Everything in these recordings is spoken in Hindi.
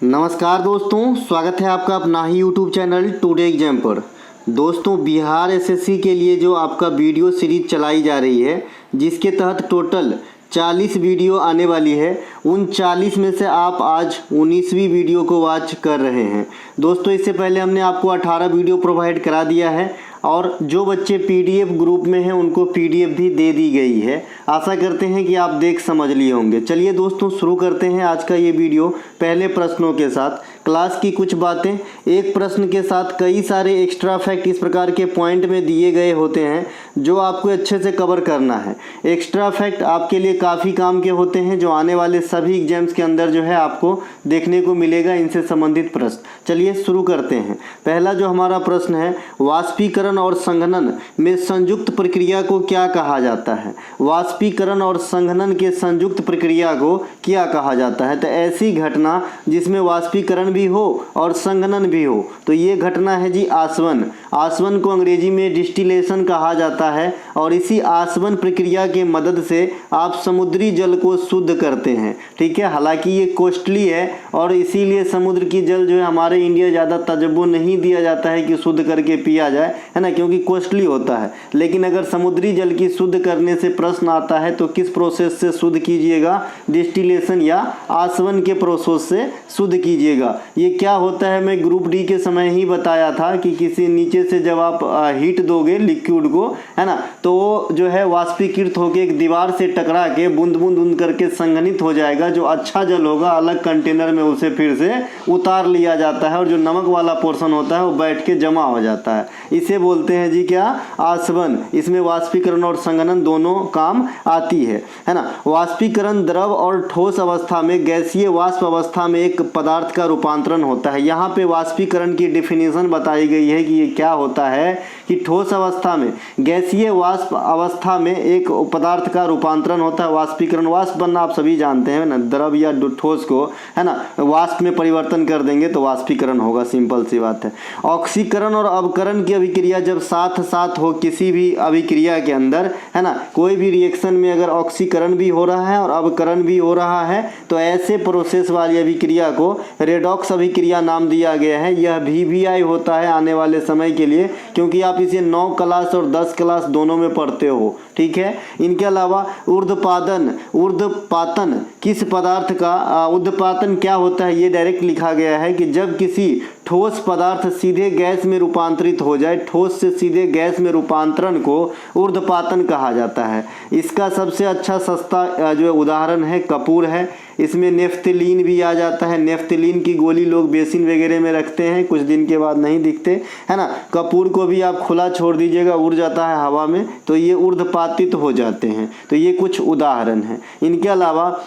नमस्कार दोस्तों, स्वागत है आपका अपना ही यूट्यूब चैनल टुडे एग्जाम पर। दोस्तों, बिहार एसएससी के लिए जो आपका वीडियो सीरीज चलाई जा रही है, जिसके तहत टोटल 40 वीडियो आने वाली है, उन 40 में से आप आज 19वीं वीडियो को वॉच कर रहे हैं। दोस्तों, इससे पहले हमने आपको 18 वीडियो प्रोवाइड करा दिया है और जो बच्चे पीडीएफ ग्रुप में हैं उनको पीडीएफ भी दे दी गई है। आशा करते हैं कि आप देख समझ लिए होंगे। चलिए दोस्तों, शुरू करते हैं आज का ये वीडियो पहले प्रश्नों के साथ। क्लास की कुछ बातें, एक प्रश्न के साथ कई सारे एक्स्ट्रा फैक्ट इस प्रकार के पॉइंट में दिए गए होते हैं जो आपको अच्छे से कवर करना है। एक्स्ट्रा फैक्ट आपके लिए काफ़ी काम के होते हैं, जो आने वाले सभी एग्जाम्स के अंदर जो है आपको देखने को मिलेगा इनसे संबंधित प्रश्न। चलिए शुरू करते हैं। पहला जो हमारा प्रश्न है, वाष्पीकरण और संघनन में संयुक्त प्रक्रिया को क्या कहा जाता है? वाष्पीकरण और संघनन के संयुक्त प्रक्रिया को क्या कहा जाता है? तो ऐसी घटना जिसमें वाष्पीकरण भी हो और संघनन भी हो, तो ये घटना है जी आसवन। आसवन को अंग्रेजी में डिस्टिलेशन कहा जाता है और इसी आसवन प्रक्रिया के मदद से आप समुद्री जल को शुद्ध करते हैं। ठीक है, हालांकि ये कॉस्टली है और इसीलिए समुद्र की जल जो है हमारे इंडिया ज़्यादा तजुर्बा नहीं दिया जाता है कि शुद्ध करके पिया जाए, है ना, क्योंकि कॉस्टली होता है। लेकिन अगर समुद्री जल की शुद्ध करने से प्रश्न आता है तो किस प्रोसेस से शुद्ध कीजिएगा? डिस्टिलेशन या आसवन के प्रोसेस से शुद्ध कीजिएगा। ये क्या होता है, मैं ग्रुप डी के समय ही बताया था कि किसी नीचे से जब आप हीट दोगे लिक्विड को, है ना, तो वो जो है वाष्पीकृत होकर एक दीवार से टकरा के बूंद बूंद करके संघनित हो जाएगा। जो अच्छा जल होगा अलग कंटेनर में उसे फिर से उतार लिया जाता है और जो नमक वाला पोर्शन होता है वो बैठ के जमा हो जाता है। इसे बोलते हैं जी क्या? आसवन। इसमें वाष्पीकरण और संघनन दोनों काम आती है ना। वाष्पीकरण द्रव और ठोस अवस्था में गैसीय वाष्प अवस्था में एक पदार्थ का रूपांतरण होता है। यहाँ पे वाष्पीकरण की डिफिनीशन बताई गई है कि ये क्या होता है कि ठोस अवस्था में गैसीय वाष्प अवस्था में एक पदार्थ का रूपांतरण होता है। वाष्पीकरण, वाष्प बनना आप सभी जानते हैं ना, द्रव या ठोस को, है ना, वाष्प में परिवर्तन कर देंगे तो वाष्पीकरण होगा, सिंपल सी बात है। ऑक्सीकरण और अवकरण की अभिक्रिया जब साथ साथ हो किसी भी अभिक्रिया के अंदर, है ना, कोई भी रिएक्शन में अगर ऑक्सीकरण भी हो रहा है और अवकरण भी हो रहा है तो ऐसे प्रोसेस वाली अभिक्रिया को रेडॉक्स अभिक्रिया नाम दिया गया है। यह VVI होता है आने वाले समय के लिए, क्योंकि आप इसे 9 क्लास और 10 क्लास दोनों में पढ़ते हो। ठीक है, इनके अलावा ऊर्ध्वपातन किस पदार्थ का, ऊर्ध्वपातन क्या होता है ये डायरेक्ट लिखा गया है कि जब किसी ठोस पदार्थ सीधे गैस में रूपांतरित हो जाए, ठोस से सीधे गैस में रूपांतरण को ऊर्ध्वपातन कहा जाता है। इसका सबसे अच्छा सस्ता जो उदाहरण है कपूर है। इसमें नेफ्थलीन भी आ जाता है। नेफ्थलीन की गोली लोग बेसिन वगैरह में रखते हैं, कुछ दिन के बाद नहीं दिखते, है ना। कपूर को भी आप खुला छोड़ दीजिएगा, उड़ जाता है हवा में, तो ये ऊर्ध्वपातित हो जाते हैं। तो ये कुछ उदाहरण हैं। इनके अलावा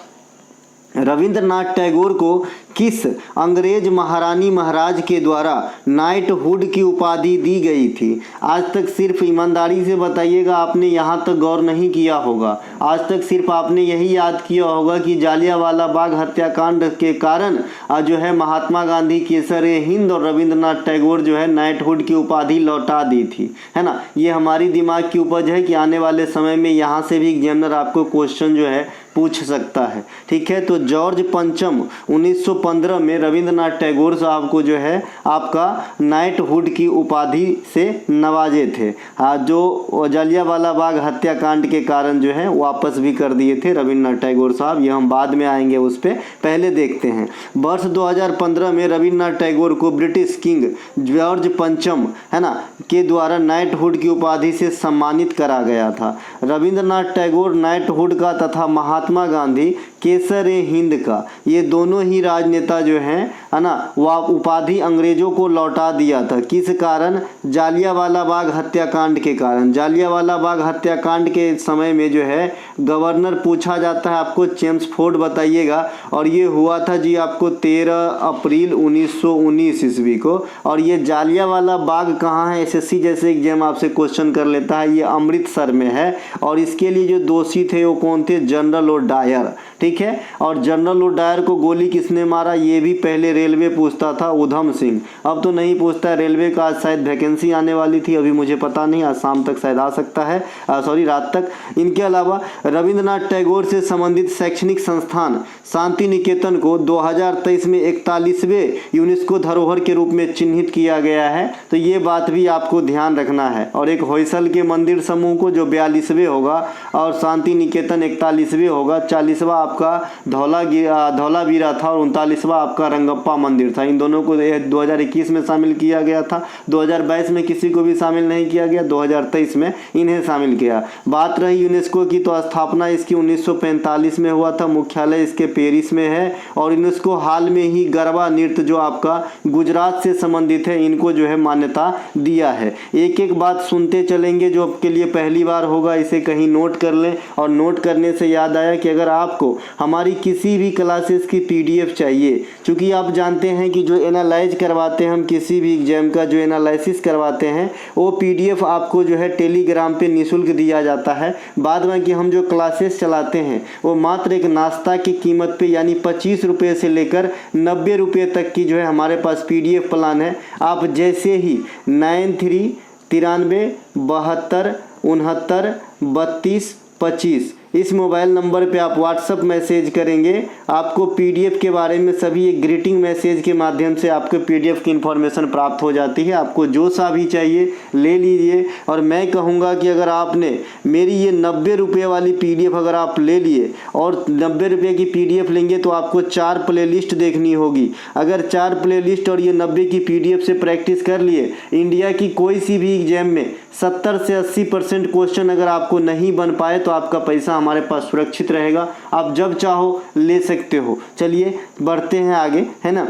रविंद्रनाथ टैगोर को किस अंग्रेज महारानी महाराज के द्वारा नाइटहुड की उपाधि दी गई थी? आज तक सिर्फ ईमानदारी से बताइएगा, आपने यहाँ तक गौर नहीं किया होगा। आज तक सिर्फ आपने यही याद किया होगा कि जालियांवाला बाग हत्याकांड के कारण जो है महात्मा गांधी, केसर-ए-हिंद और रविंद्रनाथ टैगोर जो है नाइटहुड की उपाधि लौटा दी थी, है ना। ये हमारी दिमाग की उपज है कि आने वाले समय में यहाँ से भी एग्जामिनर आपको क्वेश्चन जो है पूछ सकता है। ठीक है, तो जॉर्ज पंचम 1915 में रविंद्रनाथ टैगोर साहब को जो है आपका नाइटहुड की उपाधि से नवाजे थे। जो जालियांवाला बाग हत्याकांड के कारण जो है वापस भी कर दिए थे रविंद्रनाथ टैगोर साहब। ये हम बाद में आएंगे उस पर, पहले देखते हैं। वर्ष 2015 में रविंद्रनाथ टैगोर को ब्रिटिश किंग जॉर्ज पंचम, है ना, के द्वारा नाइटहुड की उपाधि से सम्मानित करा गया था। रविंद्रनाथ टैगोर नाइटहुड का तथा महात्मा गांधी केसर-ए-हिंद का, ये दोनों ही राजनेता जो हैं, है ना, वह उपाधि अंग्रेजों को लौटा दिया था। किस कारण? जालियांवाला बाग हत्याकांड के कारण। जालियांवाला बाग हत्याकांड के समय में जो है गवर्नर पूछा जाता है आपको, चेम्सफोर्ड बताइएगा, और ये हुआ था जी आपको 13 अप्रैल 1919 ईस्वी को। और ये जालियांवाला बाग कहाँ है? एसएससी जैसे एग्जाम आपसे क्वेश्चन कर लेता है। ये अमृतसर में है और इसके लिए जो दोषी थे वो कौन थे? General O Dyer. ठीक है, और जनरल ओ डायर को गोली किसने मारा? ये भी पहले रेलवे पूछता था उधम सिंह, अब तो नहीं पूछता है रेलवे का। आज शायद वैकेंसी आने वाली थी, अभी मुझे पता नहीं, आज शाम तक शायद आ सकता है, सॉरी रात तक। इनके अलावा रविंद्रनाथ टैगोर से संबंधित शैक्षणिक संस्थान शांति निकेतन को 2023 में 41वें यूनेस्को धरोहर के रूप में चिन्हित किया गया है, तो ये बात भी आपको ध्यान रखना है। और एक होयसल के मंदिर समूह को जो 42वें होगा और शांति निकेतन 41वें होगा, 40वां आपका धौलावीरा था और 39वां आपका रंगप्पा मंदिर था। इन दोनों को 2021 में शामिल किया गया था, 2022 में किसी को भी शामिल नहीं किया गया, 2023 में इन्हें शामिल किया। बात रही यूनेस्को की, तो स्थापना इसकी 1945 में हुआ था, मुख्यालय इसके पेरिस में है। और यूनेस्को हाल में ही गरबा नृत्य जो आपका गुजरात से संबंधित है, इनको जो है मान्यता दिया है। एक एक बात सुनते चलेंगे, जो आपके लिए पहली बार होगा इसे कहीं नोट कर लें। और नोट करने से याद आया कि अगर आपको हमारी किसी भी क्लासेस की PDF चाहिए, क्योंकि आप जानते हैं कि जो एनालाइज करवाते हैं हम किसी भी एग्जाम का, जो एनालिसिस करवाते हैं, वो PDF आपको जो है टेलीग्राम पे निःशुल्क दिया जाता है। बाद में कि हम जो क्लासेस चलाते हैं वो मात्र एक नाश्ता की कीमत पे, यानी 25 रुपये से लेकर 90 रुपये तक की जो है हमारे पास PDF प्लान है। आप जैसे ही 93 93 72 69 32 25 इस मोबाइल नंबर पे आप व्हाट्सअप मैसेज करेंगे, आपको PDF के बारे में सभी एक ग्रीटिंग मैसेज के माध्यम से आपको PDF की इन्फॉर्मेशन प्राप्त हो जाती है। आपको जो सा भी चाहिए ले लीजिए। और मैं कहूँगा कि अगर आपने मेरी ये 90 रुपये वाली PDF अगर आप ले लिए और 90 रुपये की PDF लेंगे तो आपको 4 प्लेलिस्ट देखनी होगी। अगर 4 प्लेलिस्ट और ये 90 की PDF से प्रैक्टिस कर लिए, इंडिया की कोई सी भी एग्जाम में 70 से 80% क्वेश्चन अगर आपको नहीं बन पाए तो आपका पैसा हमारे पास सुरक्षित रहेगा, आप जब चाहो ले सकते हो। चलिए बढ़ते हैं आगे, है ना।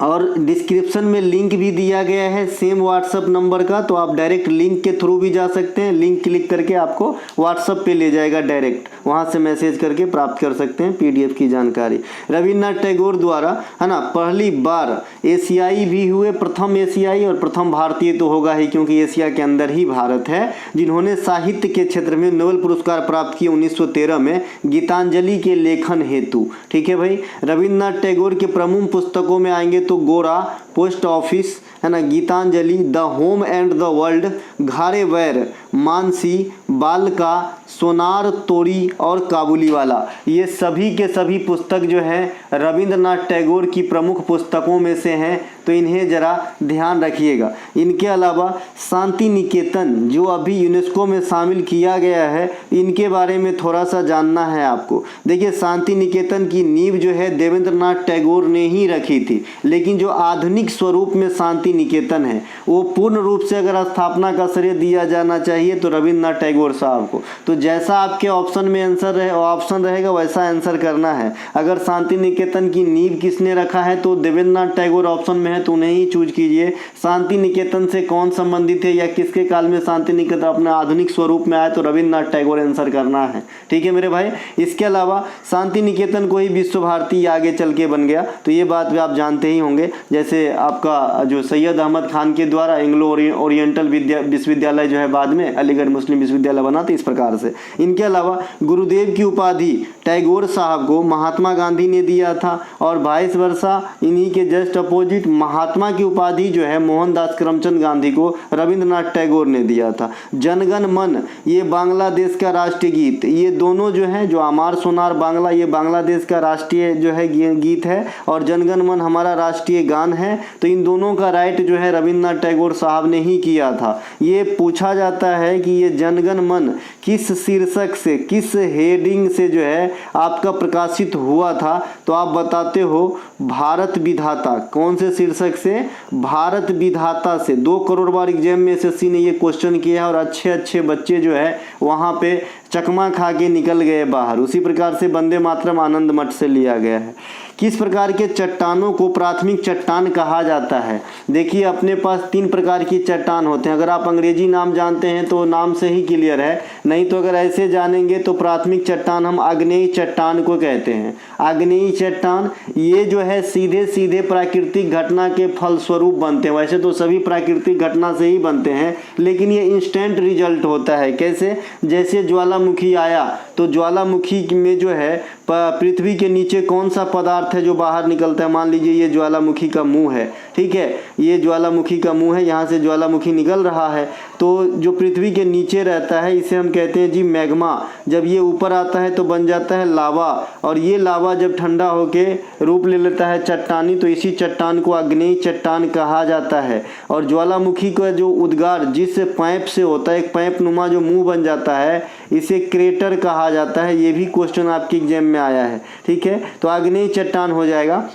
और डिस्क्रिप्शन में लिंक भी दिया गया है सेम व्हाट्सअप नंबर का, तो आप डायरेक्ट लिंक के थ्रू भी जा सकते हैं। लिंक क्लिक करके आपको व्हाट्सअप पे ले जाएगा, डायरेक्ट वहाँ से मैसेज करके प्राप्त कर सकते हैं PDF की जानकारी। रविन्द्रनाथ टैगोर द्वारा, है ना, पहली बार एशियाई भी हुए, प्रथम एशियाई और प्रथम भारतीय तो होगा ही क्योंकि एशिया के अंदर ही भारत है, जिन्होंने साहित्य के क्षेत्र में नोबेल पुरस्कार प्राप्त किए 1913 में गीतांजलि के लेखन हेतु। ठीक है भाई। रविन्द्रनाथ टैगोर के प्रमुख पुस्तकों में आएंगे तो गोरा, पोस्ट ऑफिस, है ना, Gitanjali, the home and the world, Ghare Baire, Manasi, बालका, सोनार तोड़ी और काबुली वाला, ये सभी के सभी पुस्तक जो है रविंद्रनाथ टैगोर की प्रमुख पुस्तकों में से हैं, तो इन्हें जरा ध्यान रखिएगा। इनके अलावा शांति निकेतन जो अभी यूनेस्को में शामिल किया गया है, इनके बारे में थोड़ा सा जानना है आपको। देखिए, शांति निकेतन की नींव जो है देवेंद्रनाथ टैगोर ने ही रखी थी, लेकिन जो आधुनिक स्वरूप में शांति निकेतन है वो पूर्ण रूप से अगर स्थापना का श्रेय दिया जाना चाहिए तो रविंद्रनाथ टैगोर साहब को। तो जैसा आपके ऑप्शन में ऑप्शन रहेगा वैसा आंसर करना है। अगर शांति निकेतन की नींव किसने रखा है तो देवेंद्रनाथ टैगोर ऑप्शन में है, तो उन्हें ही चूज कीजिए। शांति निकेतन से कौन संबंधित है या किसके काल में शांति निकेतन अपने आधुनिक स्वरूप में आया, तो रविंद्रनाथ टैगोर आंसर करना है। ठीक है मेरे भाई। इसके अलावा शांति निकेतन को ही विश्व भारती आगे चल के बन गया, तो ये बात भी आप जानते ही होंगे। जैसे आपका जो सैयद अहमद खान के द्वारा एंग्लो ओरिएंटल विश्वविद्यालय जो है बाद में अलीगढ़ मुस्लिम विश्वविद्यालय बना, तो इस प्रकार से। इनके अलावा गुरुदेव की उपाधि टैगोर साहब को महात्मा गांधी ने दिया था, और वाइस वर्सा इन्हीं के जस्ट अपोजिट महात्मा की उपाधि जो है मोहनदास करमचंद गांधी को रविंद्रनाथ टैगोर ने दिया था। जनगण मन ये बांग्लादेश का राष्ट्रीय गीत, ये दोनों जो है, जो अमार सोनार बांग्ला ये बांग्लादेश का राष्ट्रीय जो है गीत है, और जनगण मन हमारा राष्ट्रीय गान है। तो इन दोनों का राइट जो है रविंद्रनाथ टैगोर साहब ने ही किया था। ये पूछा जाता है कि ये जनगण मन किस शीर्षक से, किस हेडिंग से जो है आपका प्रकाशित हुआ था, तो आप बताते हो भारत विधाता। कौन से शीर्षक से? भारत विधाता से। 2 करोड़ बार एग्जाम में SSC ने ये क्वेश्चन किया और अच्छे अच्छे बच्चे जो है वहाँ पे चकमा खा के निकल गए बाहर। उसी प्रकार से वंदे मातरम आनंद मठ से लिया गया है। किस प्रकार के चट्टानों को प्राथमिक चट्टान कहा जाता है? देखिए, अपने पास 3 प्रकार की चट्टान होते हैं। अगर आप अंग्रेजी नाम जानते हैं तो नाम से ही क्लियर है, नहीं तो अगर ऐसे जानेंगे तो प्राथमिक चट्टान हम आग्नेयी चट्टान को कहते हैं। आग्नेयी चट्टान ये जो है सीधे सीधे प्राकृतिक घटना के फलस्वरूप बनते हैं। वैसे तो सभी प्राकृतिक घटना से ही बनते हैं, लेकिन ये इंस्टेंट रिजल्ट होता है। कैसे? जैसे ज्वालामुखी आया तो ज्वालामुखी में जो है पृथ्वी के नीचे कौन सा पदार्थ है जो बाहर निकलता है? मान लीजिए ये ज्वालामुखी का मुंह है, ठीक है, ये ज्वालामुखी का मुंह है, यहाँ से ज्वालामुखी निकल रहा है। तो जो पृथ्वी के नीचे रहता है इसे हम कहते हैं जी मैग्मा। जब ये ऊपर आता है तो बन जाता है लावा, और ये लावा जब ठंडा होके रूप ले लेता है चट्टानी, तो इसी चट्टान को आग्नेय चट्टान कहा जाता है। और ज्वालामुखी का जो उद्गार जिस पैप से होता है, एक पैप नुमा जो मुंह बन जाता है, इसे क्रेटर कहा जाता है। ये भी क्वेश्चन आपके एग्जाम में आया है, ठीक है। तो आग्नेय चट्टान हो जाएगा।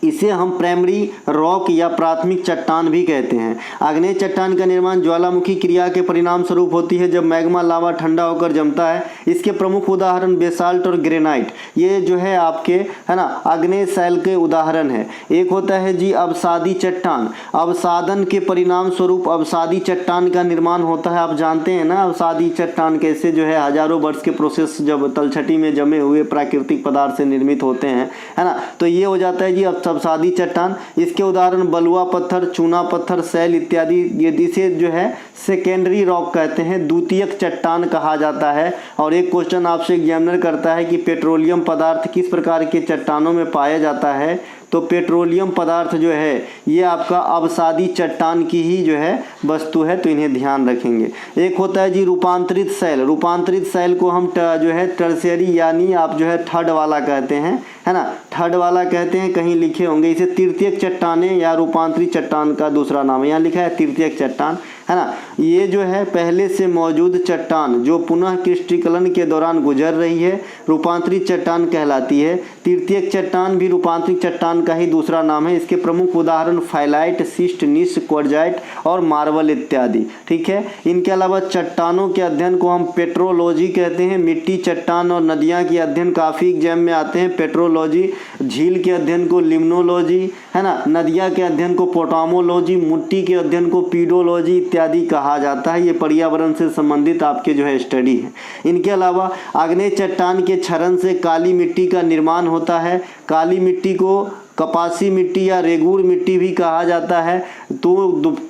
इसे हम प्राइमरी रॉक या प्राथमिक चट्टान भी कहते हैं। आग्नेय चट्टान का निर्माण ज्वालामुखी क्रिया के परिणाम स्वरूप होती है जब मैग्मा लावा ठंडा होकर जमता है। इसके प्रमुख उदाहरण बेसाल्ट और ग्रेनाइट, ये जो है आपके है ना आग्नेय शैल के उदाहरण है। एक होता है जी अवसादी चट्टान। अवसादन के परिणाम स्वरूप अवसादी चट्टान का निर्माण होता है। आप जानते हैं ना अवसादी चट्टान कैसे जो है हजारों वर्ष के प्रोसेस जब तलछटी में जमे हुए प्राकृतिक पदार्थ से निर्मित होते हैं, है ना। तो ये हो जाता है जी अवसादी चट्टान। इसके उदाहरण बलुआ पत्थर, चूना पत्थर, शैल इत्यादि। ये इसे जो है सेकेंडरी रॉक कहते हैं, द्वितीयक चट्टान कहा जाता है। और एक क्वेश्चन आपसे एग्जामिनर करता है कि पेट्रोलियम पदार्थ किस प्रकार के चट्टानों में पाया जाता है? तो पेट्रोलियम पदार्थ जो है ये आपका अवसादी चट्टान की ही जो है वस्तु है, तो इन्हें ध्यान रखेंगे। एक होता है जी रूपांतरित शैल। रूपांतरित शैल को हम जो है टर्शियरी यानी आप जो है थर्ड वाला कहते हैं, है ना, थर्ड वाला कहते हैं, कहीं लिखे होंगे। इसे तृतीयक चट्टानें या रूपांतरित चट्टान का दूसरा नाम है, यहाँ लिखा है तृतीयक चट्टान, है ना। ये जो है पहले से मौजूद चट्टान जो पुनः क्रिस्टलीकरण के दौरान गुजर रही है, रूपांतरित चट्टान कहलाती है। तृतीयक चट्टान भी रूपांतरित चट्टान का ही दूसरा नाम है। इसके प्रमुख उदाहरण फाइलाइट, सिस्ट, नीस, क्वार्जाइट और मार्बल इत्यादि, ठीक है। इनके अलावा चट्टानों के अध्ययन को हम पेट्रोलॉजी कहते हैं। मिट्टी, चट्टान और नदियाँ के अध्ययन काफ़ी एग्जाम में आते हैं। पेट्रोलॉजी, झील के अध्ययन को लिम्नोलॉजी, है ना, नदियाँ के अध्ययन को पोटामोलॉजी, मिट्टी के अध्ययन को पीडोलॉजी इत्यादि कहा जाता है। ये पर्यावरण से संबंधित आपके जो है स्टडी है। इनके अलावा आग्नेय चट्टान के क्षरण से काली मिट्टी का निर्माण होता है। काली मिट्टी को कपासी मिट्टी या रेगूर मिट्टी भी कहा जाता है। तो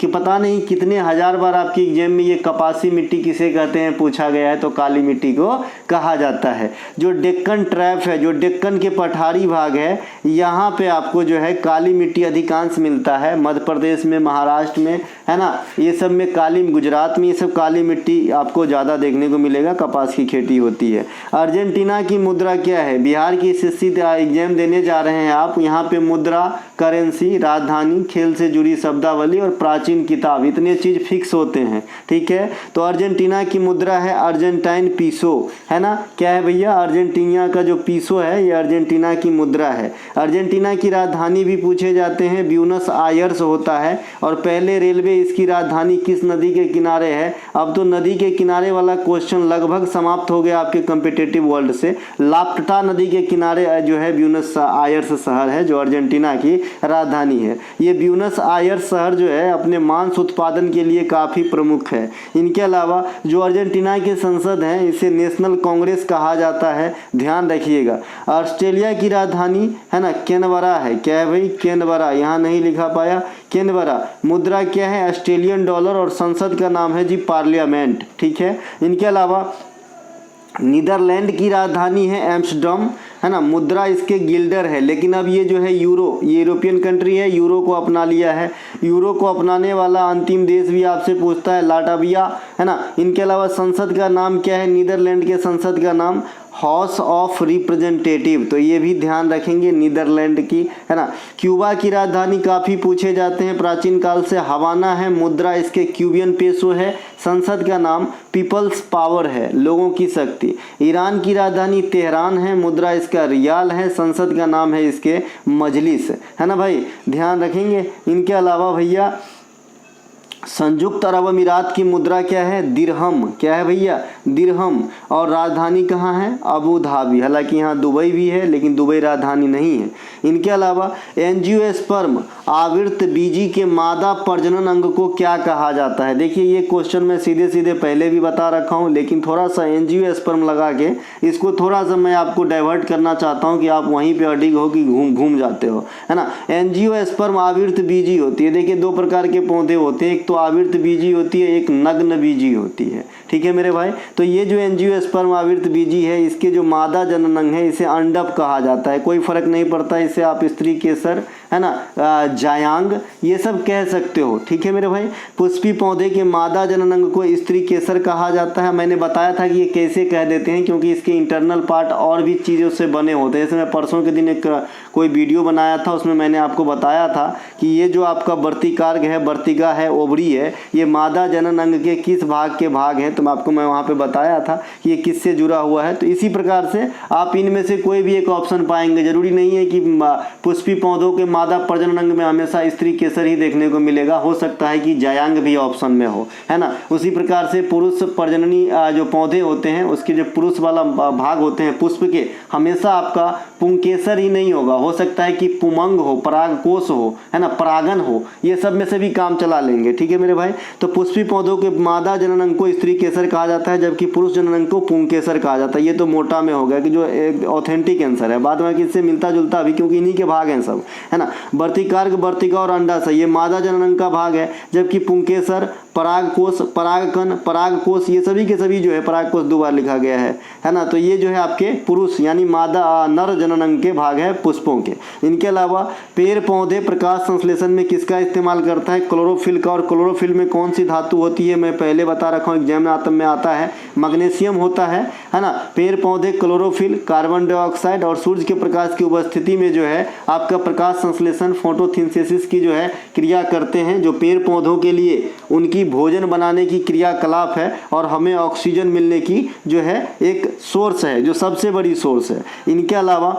पता नहीं कितने हजार बार आपके एग्जाम में ये कपासी मिट्टी किसे कहते हैं पूछा गया है, तो काली मिट्टी को कहा जाता है। जो डेक्कन ट्रैप है, जो डेक्कन के पठारी भाग है, यहाँ पे आपको जो है काली मिट्टी अधिकांश मिलता है। मध्य प्रदेश में, महाराष्ट्र में, है ना, ये सब में काली, गुजरात में ये सब काली मिट्टी आपको ज़्यादा देखने को मिलेगा। कपास की खेती होती है। अर्जेंटीना की मुद्रा क्या है? बिहार की एसएससी एग्जाम देने जा रहे हैं आप, यहाँ पे मुद्रा, करेंसी, राजधानी, खेल से जुड़ी शब्दावली और प्राचीन किताब, इतने चीज फिक्स होते हैं, ठीक है। तो अर्जेंटीना की मुद्रा है अर्जेंटाइन पीसो, है ना। क्या है भैया? अर्जेंटीना का जो पीसो है ये अर्जेंटीना की मुद्रा है। अर्जेंटीना की राजधानी भी पूछे जाते हैं, ब्यूनस आयर्स होता है। और पहले रेलवे इसकी राजधानी किस नदी के किनारे है? अब तो नदी के किनारे वाला क्वेश्चन लगभग समाप्त हो गया आपके कॉम्पिटिटिव वर्ल्ड से। लाप्टा नदी के किनारे जो है ब्यूनस आयर्स शहर है जो अर्जेंटीना की राजधानी है। ये ब्यूनस आयर्स शहर जो है अपने मांस उत्पादन के लिए काफ़ी प्रमुख है। इनके अलावा जो अर्जेंटीना के संसद हैं इसे नेशनल कांग्रेस कहा जाता है, ध्यान रखिएगा। ऑस्ट्रेलिया की राजधानी है ना कैनबरा है। क्या है भाई? कैनबरा, यहाँ नहीं लिखा पाया, कैनबरा। मुद्रा क्या है? Australian dollar. और संसद का नाम है जी पार्लियामेंट, ठीक है। इनके अलावा नीदरलैंड की राजधानी है एम्स्टर्डम, है ना। मुद्रा इसके गिल्डर है, लेकिन अब ये जो है यूरो, ये यूरोपियन कंट्री है, यूरो को अपना लिया है। यूरो को अपनाने वाला अंतिम देश भी आपसे पूछता है लाटविया, है ना। इनके अलावा संसद का नाम क्या है? नीदरलैंड के संसद का नाम हाउस ऑफ रिप्रेजेंटेटिव, तो ये भी ध्यान रखेंगे नीदरलैंड की, है ना। क्यूबा की राजधानी काफ़ी पूछे जाते हैं, प्राचीन काल से हवाना है। मुद्रा इसके क्यूबियन पेसो है। संसद का नाम पीपल्स पावर है, लोगों की शक्ति। ईरान की राजधानी तेहरान है। मुद्रा इसका रियाल है। संसद का नाम है इसके मजलिस, है ना भाई, ध्यान रखेंगे। इनके अलावा भैया संयुक्त अरब अमीरात की मुद्रा क्या है? दिरहम। क्या है भैया? दिरहम। और राजधानी कहाँ है? Abu Dhabi. हालांकि यहाँ दुबई भी है लेकिन दुबई राजधानी नहीं है। इनके अलावा एंजियोस्पर्म आवृत बीजी के मादा प्रजनन अंग को क्या कहा जाता है। देखिए ये क्वेश्चन मैं सीधे सीधे पहले भी बता रखा हूँ, लेकिन थोड़ा सा एंजियोस्पर्म लगा के इसको थोड़ा सा मैं आपको डाइवर्ट करना चाहता हूँ कि आप वहीं पे अडिग हो कि घूम जाते हो, है ना। एंजियोस्पर्म आवृत बीजी होती है। देखिए दो प्रकार के पौधे होते हैं, एक तो आवृत बीजी होती है, एक नग्न बीजी होती है। ठीक है मेरे भाई, तो ये जो एंजियोस्पर्म आवृत बीजी है, इसके जो मादा जनन अंग है इसे अंडप कहा जाता है। कोई फर्क नहीं पड़ता, इसे आप स्त्री केसर, है ना, जायांग, ये सब कह सकते हो। ठीक है मेरे भाई, पुष्पी पौधे के मादा जनन अंग को स्त्री केसर कहा जाता है। मैंने बताया था कि ये कैसे कह देते हैं, क्योंकि इसके इंटरनल पार्ट और भी चीज़ों से बने होते हैं। जैसे मैं परसों के दिन एक कोई वीडियो बनाया था, उसमें मैंने आपको बताया था कि ये जो आपका वर्तिकार्ग है, वर्तिका है, ओवरी है, ये मादा जनन अंग के किस भाग के भाग हैं, तो मैं वहाँ पे बताया था कि ये किससे जुड़ा हुआ है। तो इसी प्रकार से आप इनमें से कोई भी एक ऑप्शन पाएंगे। जरूरी नहीं है कि पुष्पी पौधों के मादा प्रजनन अंग में हमेशा स्त्री केसर ही देखने को मिलेगा, हो सकता है कि जायांग भी ऑप्शन में हो, है ना। उसी प्रकार से पुरुष प्रजननी जो पौधे होते हैं, उसके जो पुरुष वाला भाग होते हैं पुष्प के, हमेशा आपका पुंकेसर ही नहीं होगा, हो सकता है कि पुमंग हो, परागकोश हो, है ना, परागन हो, ये सब में से भी काम चला लेंगे। ठीक है मेरे भाई, तो पुष्पी पौधों के मादा जनन अंग को स्त्री केसर कहा जाता है, जबकि पुरुष जनन अंग को पुंकेसर कहा जाता है। ये तो मोटा में हो गया कि जो एक ऑथेंटिक आंसर है, बाद में किससे मिलता जुलता भी, क्योंकि इन्हीं के भाग हैं सब, है ना। वर्तिकार्ग, वर्तिका और अंडाशय ये मादा जनन अंग का भाग है, जबकि पुंकेसर, परागकोश, परागकण, परागकोश, ये सभी के सभी जो है, परागकोश दो बार लिखा गया है ना। तो ये जो है आपके पुरुष यानी मादा नर जनन अंग के भाग है पुष्पों के। इनके अलावा पेड़ पौधे प्रकाश संश्लेषण में किसका इस्तेमाल करता है, क्लोरोफिल का। और क्लोरोफिल में कौन सी धातु होती है, मैं पहले बता रखा हूँ, एग्जाम में आता है, मैग्नीशियम होता है ना। पेड़ पौधे क्लोरोफिल, कार्बन डाइऑक्साइड और सूर्य के प्रकाश की उपस्थिति में जो है आपका प्रकाश संश्लेषण, फोटोसिंथेसिस की जो है क्रिया करते हैं, जो पेड़ पौधों के लिए उनकी भोजन बनाने की क्रियाकलाप है और हमें ऑक्सीजन मिलने की जो है एक सोर्स है, जो सबसे बड़ी सोर्स है। इनके अलावा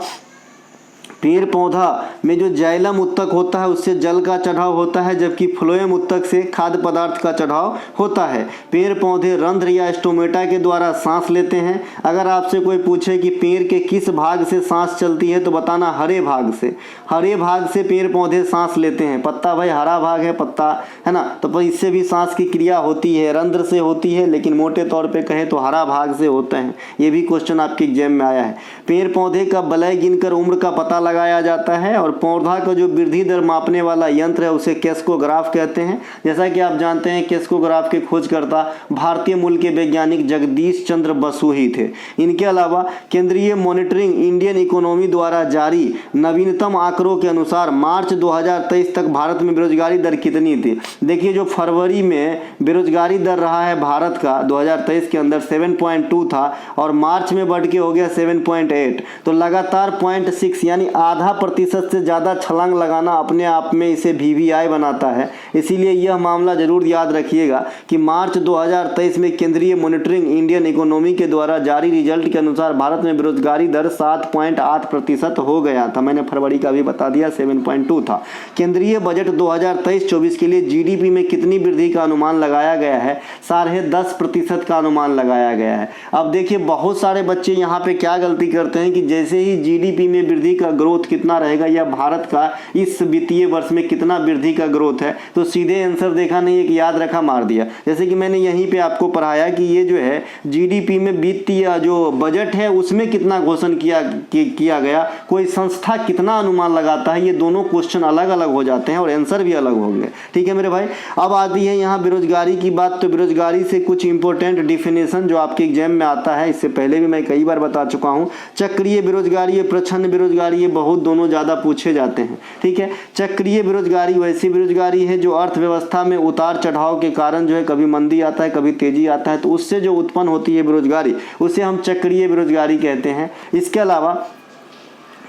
पेड़ पौधा में जो जाइलम उत्तक होता है उससे जल का चढ़ाव होता है, जबकि फ्लोएम उत्तक से खाद्य पदार्थ का चढ़ाव होता है। पेड़ पौधे रंध्र या स्टोमेटा के द्वारा सांस लेते हैं। अगर आपसे कोई पूछे कि पेड़ के किस भाग से सांस चलती है, तो बताना हरे भाग से। हरे भाग से पेड़ पौधे सांस लेते हैं। पत्ता भाई हरा भाग है पत्ता, है ना, तो इससे भी सांस की क्रिया होती है, रंध्र से होती है, लेकिन मोटे तौर पर कहें तो हरा भाग से होते हैं। ये भी क्वेश्चन आपके एग्जाम में आया है। पेड़ पौधे का वलय गिनकर उम्र का पता लगाया जाता है, और पौधा का जो वृद्धि दर मापने वाला यंत्र है उसे केस्कोग्राफ कहते हैं। जैसा कि आप जानते हैं केस्कोग्राफ के खोजकर्ता भारतीय मूल के वैज्ञानिक जगदीश चंद्र बसु ही थे। इनके अलावा केंद्रीय मॉनिटरिंग इंडियन इकोनॉमी द्वारा जारी नवीनतम आंकड़ों के अनुसार मार्च 2023 तक भारत में बेरोजगारी दर कितनी थी। देखिए जो फरवरी में बेरोजगारी दर रहा है भारत का 2023 के अंदर 7.2 था, और मार्च में बढ़ के हो गया 7.8, तो लगातार 0.6 यानी आधा प्रतिशत से ज़्यादा छलांग लगाना अपने आप में इसे VVI बनाता है। इसीलिए यह मामला जरूर याद रखिएगा कि मार्च 2023 में केंद्रीय मॉनिटरिंग इंडियन इकोनॉमी के द्वारा जारी रिजल्ट के अनुसार भारत में बेरोजगारी दर 7.8% हो गया था। मैंने फरवरी का भी बता दिया, 7.2 था। केंद्रीय बजट 2023-24 के लिए GDP में कितनी वृद्धि का अनुमान लगाया गया है, 10.5% का अनुमान लगाया गया है। अब देखिए बहुत सारे बच्चे यहाँ पे क्या गलती करते हैं कि जैसे ही GDP में वृद्धि का ग्रोथ कितना रहेगा या भारत का इस वित्तीय वर्ष में कितना वृद्धि का ग्रोथ है, तो सीधे आंसर देखा नहीं, एक याद रखा मार दिया। जैसे कि मैंने यहीं पे आपको पढ़ाया कि ये जो है GDP में वित्तीय जो बजट है उसमें कितना घोषण किया गया, कोई संस्था कितना अनुमान लगाता है, ये दोनों क्वेश्चन अलग अलग हो जाते हैं और आंसर भी अलग होंगे। ठीक है मेरे भाई, अब आती है यहाँ बेरोजगारी की बात। तो बेरोजगारी से कुछ इंपॉर्टेंट डिफिनेशन जो आपके एग्जाम में आता है, इससे पहले भी मैं कई बार बता चुका हूँ। चक्रीय बेरोजगारी, प्रच्छन्न बेरोजगारी, ये बहुत दोनों ज़्यादा पूछे जाते हैं। ठीक है, चक्रीय बेरोजगारी वैसी बेरोजगारी है जो अर्थव्यवस्था में उतार चढ़ाव के कारण जो है कभी मंदी आता है कभी तेजी आता है, तो उससे जो उत्पन्न होती है बेरोजगारी उसे हम चक्रीय बेरोजगारी कहते हैं। इसके अलावा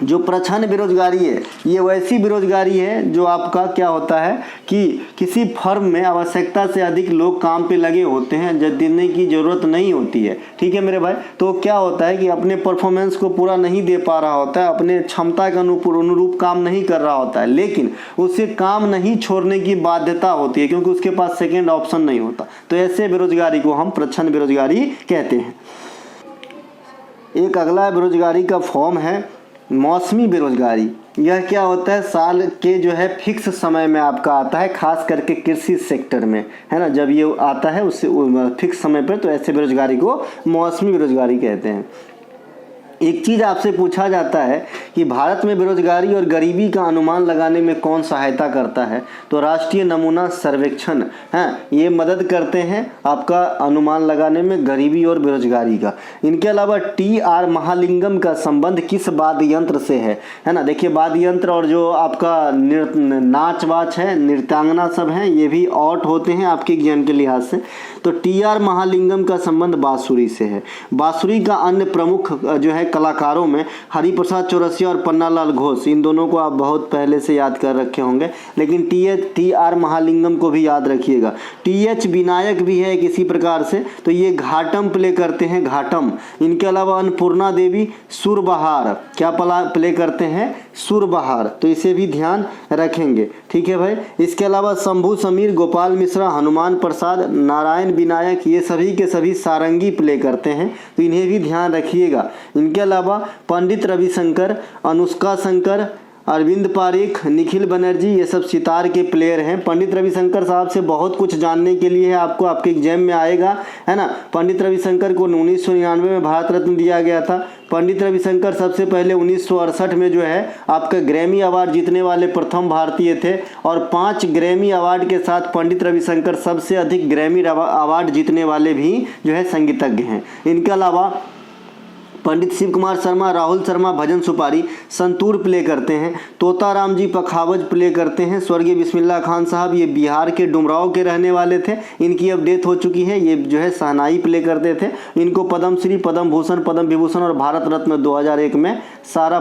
जो प्रच्छन्न बेरोजगारी है ये वैसी बेरोजगारी है जो आपका क्या होता है कि किसी फर्म में आवश्यकता से अधिक लोग काम पे लगे होते हैं जब देने की ज़रूरत नहीं होती है। ठीक है मेरे भाई, तो क्या होता है कि अपने परफॉर्मेंस को पूरा नहीं दे पा रहा होता है, अपने क्षमता के अनुरूप काम नहीं कर रहा होता है, लेकिन उसे काम नहीं छोड़ने की बाध्यता होती है क्योंकि उसके पास सेकेंड ऑप्शन नहीं होता। तो ऐसे बेरोजगारी को हम प्रच्छन्न बेरोजगारी कहते हैं। एक अगला बेरोजगारी का फॉर्म है मौसमी बेरोजगारी, यह क्या होता है, साल के जो है फिक्स समय में आपका आता है, खास करके कृषि सेक्टर में, है ना, जब ये आता है उससे फिक्स समय पर, तो ऐसे बेरोजगारी को मौसमी बेरोजगारी कहते हैं। एक चीज़ आपसे पूछा जाता है कि भारत में बेरोजगारी और गरीबी का अनुमान लगाने में कौन सहायता करता है, तो राष्ट्रीय नमूना सर्वेक्षण है, ये मदद करते हैं आपका अनुमान लगाने में गरीबी और बेरोजगारी का। इनके अलावा TR महालिंगम का संबंध किस वाद्य यंत्र से है ना। देखिए वाद्य यंत्र और जो आपका नाच वाच है, नृत्यांगना सब हैं, ये भी ऑट होते हैं आपके ज्ञान के लिहाज से। तो TR महालिंगम का संबंध बांसुरी से है। बांसुरी का अन्य प्रमुख जो है कलाकारों में हरिप्रसाद चौरसिया और पन्नालाल घोष, इन दोनों को आप बहुत पहले से याद कर रखे होंगे, लेकिन TR महालिंगम को भी याद रखिएगा। TH विनायक भी है किसी प्रकार से, तो ये घाटम प्ले करते हैं, घाटम। इनके अलावा अन्नपूर्णा देवी सुरबहार, क्या प्ले करते हैं, सुरबहार, तो इसे भी ध्यान रखेंगे, ठीक है भाई। इसके अलावा शंभू समीर, गोपाल मिश्रा, हनुमान प्रसाद, नारायण विनायक, ये सभी के सभी सारंगी प्ले करते हैं, तो इन्हें भी ध्यान रखिएगा। इनके अलावा पंडित रविशंकर, अनुष्का शंकर, अरविंद पारिख, निखिल बनर्जी, ये सब सितार के प्लेयर हैं। पंडित रविशंकर साहब से बहुत कुछ जानने के लिए है, आपको आपके एग्जाम में आएगा, है ना। पंडित रविशंकर को 1999 में भारत रत्न दिया गया था। पंडित रविशंकर सबसे पहले 1968 में जो है आपका ग्रैमी अवार्ड जीतने वाले प्रथम भारतीय थे, और 5 ग्रैमी अवार्ड के साथ पंडित रविशंकर सबसे अधिक ग्रैमी अवार्ड जीतने वाले भी जो है संगीतज्ञ हैं। इनके अलावा पंडित शिव कुमार शर्मा, राहुल शर्मा भजन सुपारी, संतूर प्ले करते हैं। तोताराम जी पखावज प्ले करते हैं। स्वर्गीय बिस्मिल्लाह खान साहब, ये बिहार के डुमराव के रहने वाले थे, इनकी अब डेथ हो चुकी है। ये जो है शहनाई प्ले करते थे। इनको पद्मश्री, पद्म भूषण, पद्म विभूषण और भारत रत्न 2001 में सारा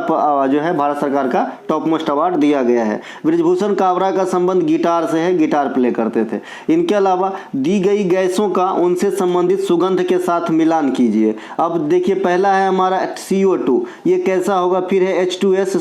जो है भारत सरकार का टॉप मोस्ट अवार्ड दिया गया है। ब्रिजभूषण कावरा का संबंध गिटार से है, गिटार प्ले करते थे। इनके अलावा दी गई गैसों का उनसे संबंधित सुगंध के साथ मिलान कीजिए। अब देखिए पहला है हमारा CO2, ये कैसा होगा, फिर है H2S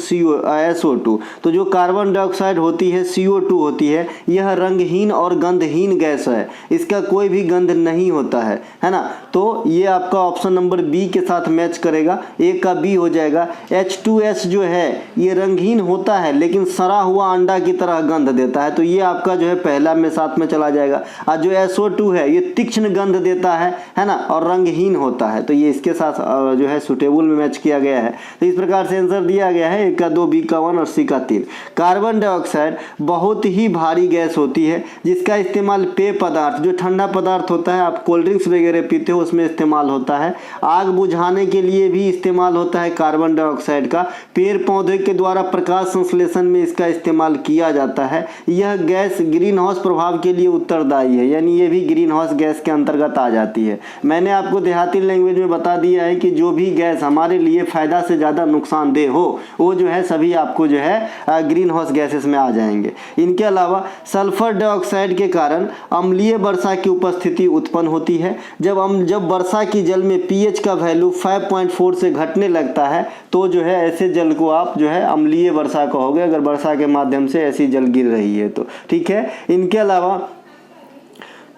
SO2। तो जो कार्बन डाइऑक्साइड होती है, CO2 होती है, यह रंगहीन और गंधहीन गैस है, इसका कोई भी गंध नहीं होता है ना। तो ये आपका ऑप्शन नंबर B के साथ मैच करेगा, A का B हो जाएगा। H2S जो है ये रंगहीन होता है लेकिन सड़ा हुआ अंडा की तरह गंध देता है, तो ये आपका जो है पहला में साथ में चला जाएगा। और जो SO2 है ये तीक्ष्ण गंध देता है ना, और रंगहीन होता है, तो ये इसके साथ जो है सुटेबल में मैच किया गया है। तो इस प्रकार से आंसर दिया गया है, A का 2, B का 1 और C का 3। कार्बन डाइऑक्साइड बहुत ही भारी गैस होती है, जिसका इस्तेमाल पेय पदार्थ, जो ठंडा पदार्थ होता है, आप कोल्ड ड्रिंक्स वगैरह पीते हो, उसमें इस्तेमाल होता है। आग बुझाने के लिए भी इस्तेमाल होता है कार्बन डाइऑक्साइड का। पेड़ पौधे के द्वारा प्रकाश संश्लेषण में इसका इस्तेमाल किया जाता है। यह गैस ग्रीन हाउस प्रभाव के लिए उत्तरदायी है, यानी ये भी ग्रीन हाउस गैस के अंतर्गत आ जाती है। मैंने आपको देहाती लैंग्वेज में बता दिया है कि जो भी गैस हमारे लिए फायदा से ज़्यादा नुकसानदेह हो, वो जो है सभी आपको जो है ग्रीन हाउस गैसेस में आ जाएंगे। इनके अलावा सल्फर डाइऑक्साइड के कारण अम्लीय वर्षा की उपस्थिति उत्पन्न होती है। जब वर्षा की जल में pH का वैल्यू 5.4 से घटने लगता है, तो जो है ऐसे जल को आप जो है अम्लीय वर्षा कहोगे, अगर वर्षा के माध्यम से ऐसी जल गिर रही है तो, ठीक है। इनके अलावा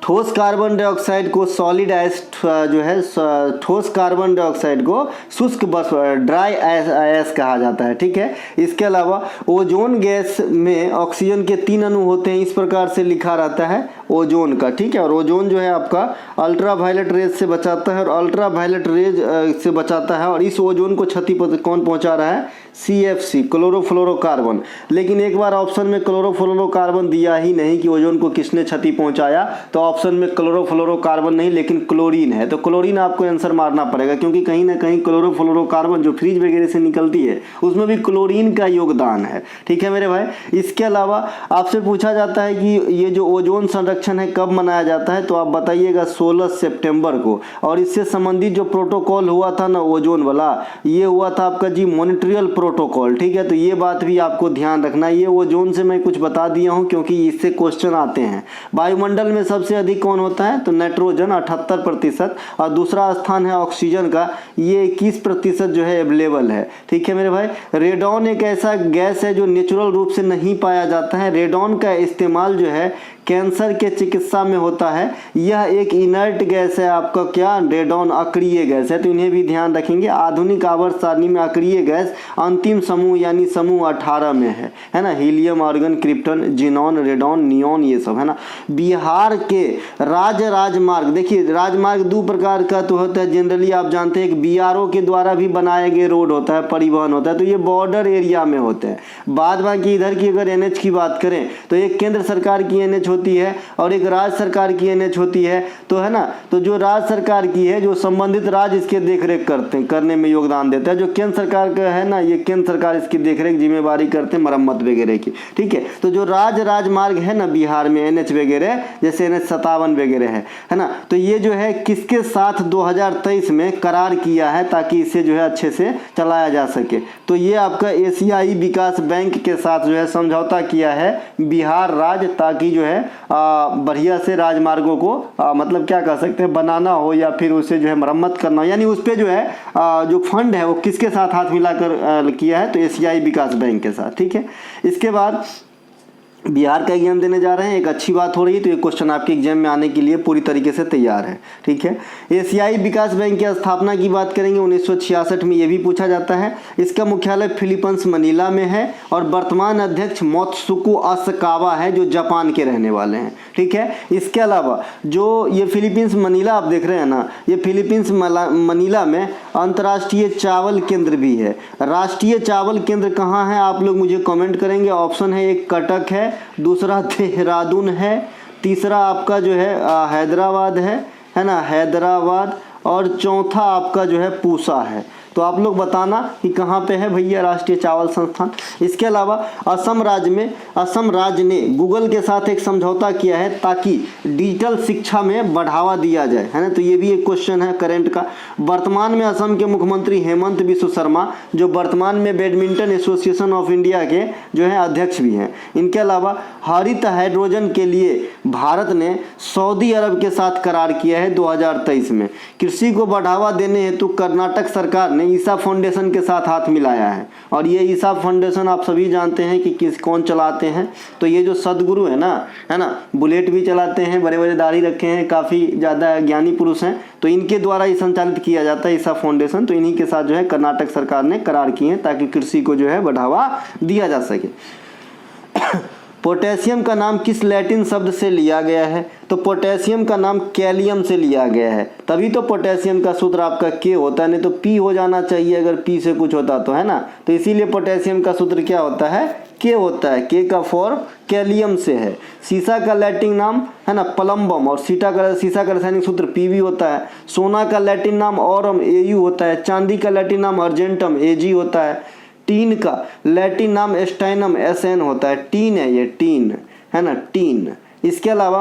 ठोस कार्बन डाइऑक्साइड को सॉलिड ऐश जो है, ठोस कार्बन डाइऑक्साइड को शुष्क ड्राई ऐश कहा जाता है, ठीक है। इसके अलावा ओजोन गैस में ऑक्सीजन के 3 अणु होते हैं, इस प्रकार से लिखा रहता है ओजोन का, ठीक है। और ओजोन जो है आपका अल्ट्रावायलेट रेज से बचाता है, और अल्ट्रावायलेट रेज से बचाता है, और इस ओजोन को क्षति कौन पहुंचा रहा है, CFC क्लोरोफ्लोरोकार्बन। लेकिन एक बार ऑप्शन में क्लोरोफ्लोरोकार्बन दिया ही नहीं कि ओजोन को किसने क्षति पहुंचाया, तो ऑप्शन में क्लोरोफ्लोरोकार्बन नहीं लेकिन क्लोरीन है, तो क्लोरीन आपको आंसर मारना पड़ेगा, क्योंकि कहीं ना कहीं क्लोरोफ्लोरोकार्बन जो फ्रिज वगैरह से निकलती है उसमें भी क्लोरीन का योगदान है, ठीक है मेरे भाई। इसके अलावा आपसे पूछा जाता है कि ये जो ओजोन संरक्षण है कब मनाया जाता है, तो आप बताइएगा 16 सितंबर को। और इससे संबंधित जो प्रोटोकॉल हुआ था ना ओजोन वाला, ये हुआ था आपका जी मॉन्ट्रियल प्रोटोकॉल, ठीक है। तो ये बात भी आपको ध्यान रखना है। ये ओजोन से मैं कुछ बता दिया हूँ क्योंकि इससे क्वेश्चन आते हैं। वायुमंडल में सबसे अधिक कौन होता है, तो नाइट्रोजन 78%, और दूसरा स्थान है ऑक्सीजन का, ये 21% जो है अवेलेबल है, ठीक है मेरे भाई। रेडॉन एक ऐसा गैस है जो नेचुरल रूप से नहीं पाया जाता है। रेडॉन का इस्तेमाल जो है कैंसर के चिकित्सा में होता है। यह एक इनर्ट गैस है आपका, क्या, रेडॉन अक्रिय गैस है, तो इन्हें भी ध्यान रखेंगे। आधुनिक आवर्त सारणी में अक्रिय गैस अंतिम समूह यानी समूह 18 में है ना। Helium, argon, krypton, xenon, radon, neon, ये सब है ना। बिहार के राजमार्ग, देखिए राजमार्ग दो प्रकार का तो होता है जनरली, आप जानते हैं, एक बीआरओ के द्वारा भी बनाए गए रोड होता है, परिवहन होता है, तो ये बॉर्डर एरिया में होते हैं। बाद बाकी इधर की अगर एनएच की बात करें तो एक केंद्र सरकार की एनएच होती है और एक राज्य सरकार की एनएच होती है, तो है ना। तो जो राज्य सरकार की है, जो संबंधित राज्य इसके देखरेख करने में योगदान देता है। जो केंद्र सरकार का है ना, ये केंद्र सरकार इसकी देखरेख जिम्मेवारी करते हैं मरम्मत वगैरह की, ठीक है। तो जो राजमार्ग है ना बिहार में, एनएच वगैरह, जैसे एनएच 57 वगैरह है ना, तो ये जो है किसके साथ 2023 में करार किया है ताकि इसे जो है अच्छे से चलाया जा सके। तो ये आपका एशियाई विकास बैंक के साथ जो है समझौता किया है बिहार राज्य, ताकि जो है बढ़िया से राजमार्गों को मतलब क्या कह सकते हैं, बनाना हो या फिर उसे जो है मरम्मत करना हो, यानी उस पर जो है जो फंड है वो किसके साथ हाथ मिलाकर किया है, तो एशियाई विकास बैंक के साथ, ठीक है। इसके बाद बिहार का एग्जाम देने जा रहे हैं, एक अच्छी बात हो रही है, तो ये क्वेश्चन आपके एग्जाम में आने के लिए पूरी तरीके से तैयार है, ठीक है। एशियाई विकास बैंक की स्थापना की बात करेंगे 1966 में, ये भी पूछा जाता है। इसका मुख्यालय फिलीपींस मनीला में है और वर्तमान अध्यक्ष मोत्सुको असाकावा है, जो जापान के रहने वाले हैं, ठीक है। इसके अलावा जो ये फिलीपींस मनीला आप देख रहे हैं ना, ये फिलीपींस मनीला में अंतर्राष्ट्रीय चावल केंद्र भी है। राष्ट्रीय चावल केंद्र कहाँ है, आप लोग मुझे कमेंट करेंगे। ऑप्शन है, एक कटक है, दूसरा देहरादून है, तीसरा आपका जो है हैदराबाद है ना, हैदराबाद, और चौथा आपका जो है पूसा है। तो आप लोग बताना कि कहाँ पे है भैया राष्ट्रीय चावल संस्थान। इसके अलावा असम राज्य ने गूगल के साथ एक समझौता किया है ताकि डिजिटल शिक्षा में बढ़ावा दिया जाए, है ना। तो ये भी एक क्वेश्चन है करंट का। वर्तमान में असम के मुख्यमंत्री हेमंत बिस्व शर्मा, जो वर्तमान में बैडमिंटन एसोसिएशन ऑफ इंडिया के जो है अध्यक्ष भी हैं। इनके अलावा हरित हाइड्रोजन के लिए भारत ने सऊदी अरब के साथ करार किया है 2023 में। कृषि को बढ़ावा देने हेतु कर्नाटक सरकार ने ईसा फाउंडेशन के साथ हाथ मिलाया है, और ये ईसा फाउंडेशन आप सभी जानते हैं कि कौन चलाते हैं, तो ये जो सदगुरु है ना, बुलेट भी चलाते हैं, बड़े बड़े दाढ़ी रखे हैं, काफ़ी ज़्यादा ज्ञानी पुरुष हैं, तो इनके द्वारा ही संचालित किया जाता है ईसा फाउंडेशन। तो इन्हीं के साथ जो है कर्नाटक सरकार ने करार किए हैं ताकि कृषि को जो है बढ़ावा दिया जा सके। पोटेशियम का नाम किस लैटिन शब्द से लिया गया है, तो पोटेशियम का नाम कैलियम से लिया गया है, तभी तो पोटेशियम का सूत्र आपका के होता है, नहीं तो पी हो जाना चाहिए अगर पी से कुछ होता तो, है ना। तो इसीलिए पोटेशियम का सूत्र क्या होता है, के होता है, के का फॉर्म कैलियम से है। सीसा का लैटिन नाम है ना प्लम्बम, और सीसा का रासायनिक सूत्र पीवी होता है। सोना का लैटिन नाम ऑरम, एयू होता है। चांदी का लैटिन नाम अर्जेंटम, एजी होता है। टीन का लैटिन नाम एस्टाइनम, एसएन होता है। टीन है ये, टीन है ना, टीन। इसके अलावा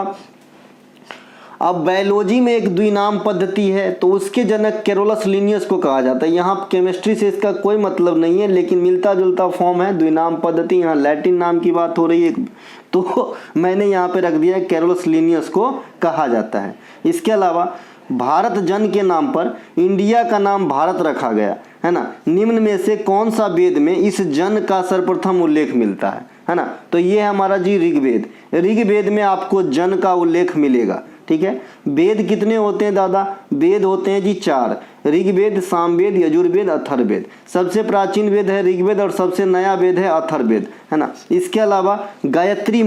अब बायोलॉजी में एक द्विनाम पद्धति है, तो उसके जनक कैरोलस लिनियस को कहा जाता है। यहाँ केमिस्ट्री से इसका कोई मतलब नहीं है, लेकिन मिलता जुलता फॉर्म है द्विनाम पद्धति। यहाँ लैटिन नाम की बात हो रही है, तो मैंने यहाँ पे रख दिया कैरोलस लिनियस को कहा जाता है। इसके अलावा भारत जन के नाम पर इंडिया का नाम भारत रखा गया, है ना। निम्न में से कौन सा वेद में इस जन का सर्वप्रथम उल्लेख मिलता है ना। तो ये है हमारा जी ऋग्वेद। ऋग्वेद में आपको जन का उल्लेख मिलेगा, ठीक है। वेद कितने होते हैं दादा, वेद होते हैं जी 4, ऋग्वेद, सामवेद, यजुर्वेद, अथर्ववेद। सबसे प्राचीन वेद है ऋग्वेद और सबसे नया वेद है अथर्ववेद, है ना। इसके अलावा गायत्री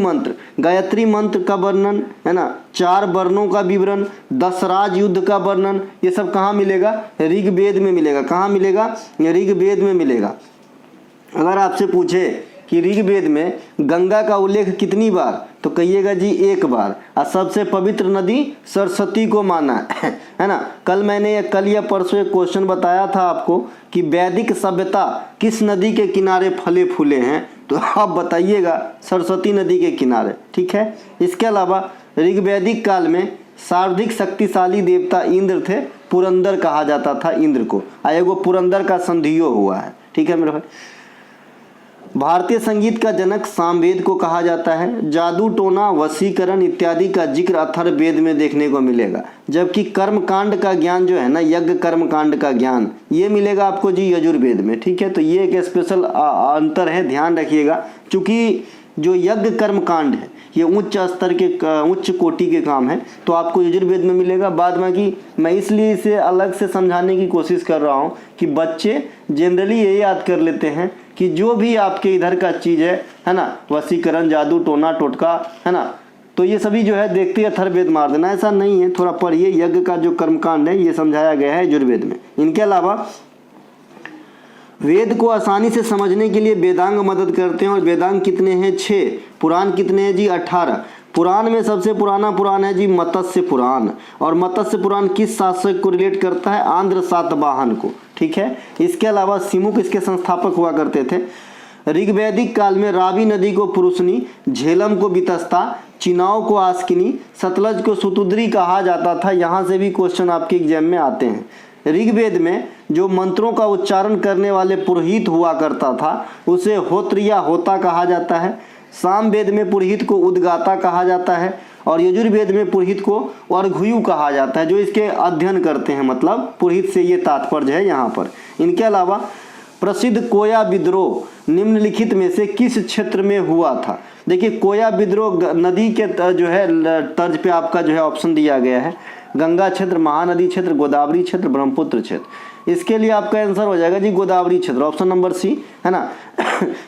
मंत्र का वर्णन, है ना, 4 वर्णों का विवरण, 10 राज युद्ध का वर्णन, ये सब कहाँ मिलेगा, ऋग्वेद में मिलेगा। कहाँ मिलेगा, ऋग्वेद में मिलेगा। अगर आपसे पूछे कि ऋग्वेद में गंगा का उल्लेख कितनी बार, तो कहिएगा जी 1 बार। और सबसे पवित्र नदी सरस्वती को माना है ना। कल या परसों एक क्वेश्चन बताया था आपको कि वैदिक सभ्यता किस नदी के किनारे फले फूले हैं, तो आप बताइएगा सरस्वती नदी के किनारे, ठीक है। इसके अलावा ऋग्वैदिक काल में सर्वाधिक शक्तिशाली देवता इंद्र थे, पुरंदर कहा जाता था इंद्र को। एगो पुरंदर का संधियो हुआ है, ठीक है मेरे भाई। भारतीय संगीत का जनक सामवेद को कहा जाता है। जादू टोना, वशीकरण इत्यादि का जिक्र अथर्ववेद में देखने को मिलेगा, जबकि कर्मकांड का ज्ञान जो है ना, यज्ञ कर्मकांड का ज्ञान, ये मिलेगा आपको जी यजुर्वेद में, ठीक है। तो ये एक स्पेशल अंतर है, ध्यान रखिएगा। चूंकि जो यज्ञ कर्म कांड है ये उच्च स्तर के उच्च कोटि के काम है, तो आपको यजुर्वेद में मिलेगा। बाद बाकी मैं इसलिए इसे अलग से समझाने की कोशिश कर रहा हूँ कि बच्चे जनरली ये याद कर लेते हैं कि जो भी आपके इधर का चीज़ है ना, वशीकरण, जादू, टोना टोटका, है ना, तो ये सभी जो है देखते ही अथर्ववेद मार देना, ऐसा नहीं है। थोड़ा पढ़िए, यज्ञ का जो कर्मकांड है ये समझाया गया है यजुर्वेद में। इनके अलावा वेद को आसानी से समझने के लिए वेदांग मदद करते हैं, और वेदांग कितने हैं? 6। पुराण कितने हैं जी? 18। पुराण में सबसे पुराना पुराण है जी मत्स्य पुराण, और मत्स्य पुराण किस शासक को रिलेट करता है? आंध्र सातवाहन को, ठीक है। इसके अलावा सिमुक इसके संस्थापक हुआ करते थे। ऋग्वैदिक काल में रावी नदी को पुरुषनी, झेलम को वितस्ता, चिनाव को आस्किनी, सतलज को सुतुद्री कहा जाता था। यहाँ से भी क्वेश्चन आपके एग्जाम में आते हैं। ऋग्वेद में जो मंत्रों का उच्चारण करने वाले पुरोहित हुआ करता था उसे होत्र या होता कहा जाता है। सामवेद में पुरोहित को उद्गाता कहा जाता है, और यजुर्वेद में पुरोहित को अर्घ्यु कहा जाता है, जो इसके अध्ययन करते हैं, मतलब पुरोहित से ये तात्पर्य है यहाँ पर। इनके अलावा प्रसिद्ध कोया विद्रोह निम्नलिखित में से किस क्षेत्र में हुआ था? देखिए, कोया विद्रोह नदी के जो है तर्ज पे आपका जो है ऑप्शन दिया गया है, गंगा क्षेत्र, महानदी क्षेत्र, गोदावरी क्षेत्र, ब्रह्मपुत्र क्षेत्र। इसके लिए आपका आंसर हो जाएगा जी गोदावरी क्षेत्र, ऑप्शन नंबर सी, है ना।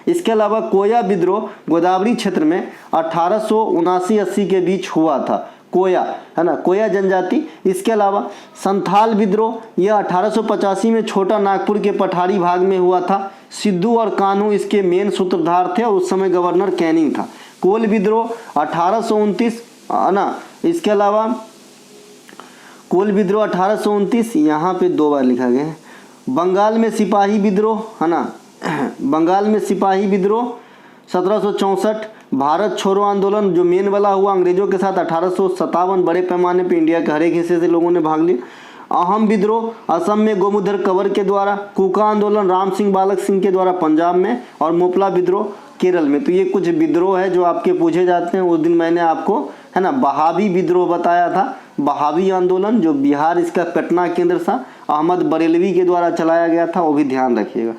इसके अलावा कोया विद्रोह गोदावरी क्षेत्र में 1879-80 के बीच हुआ था, कोया, है ना, कोया जनजाति। इसके अलावा संथाल विद्रोह यह 1885 में छोटा नागपुर के पठारी भाग में हुआ था। सिद्धू और कान्हू इसके मेन सूत्रधार थे, और उस समय गवर्नर कैनिंग था। कोल विद्रोह 1829, है ना। इसके अलावा कोल विद्रोह 1829 यहाँ पे 2 बार लिखा गया है। बंगाल में सिपाही विद्रोह, है ना, बंगाल में सिपाही विद्रोह 1764। भारत छोड़ो आंदोलन जो मेन वाला हुआ अंग्रेजों के साथ 1857, बड़े पैमाने पे इंडिया के हर एक हिस्से से लोगों ने भाग लिया। अहम विद्रोह असम में गोमुधर कंवर के द्वारा, कुका आंदोलन राम सिंह बालक सिंह के द्वारा पंजाब में, और मोपला विद्रोह केरल में। तो ये कुछ विद्रोह है जो आपके पूछे जाते हैं। उस दिन मैंने आपको, है ना, बहावी विद्रोह बताया था, बहावी आंदोलन जो बिहार इसका पटना केंद्र था, अहमद बरेलवी के द्वारा चलाया गया था, वो भी ध्यान रखिएगा।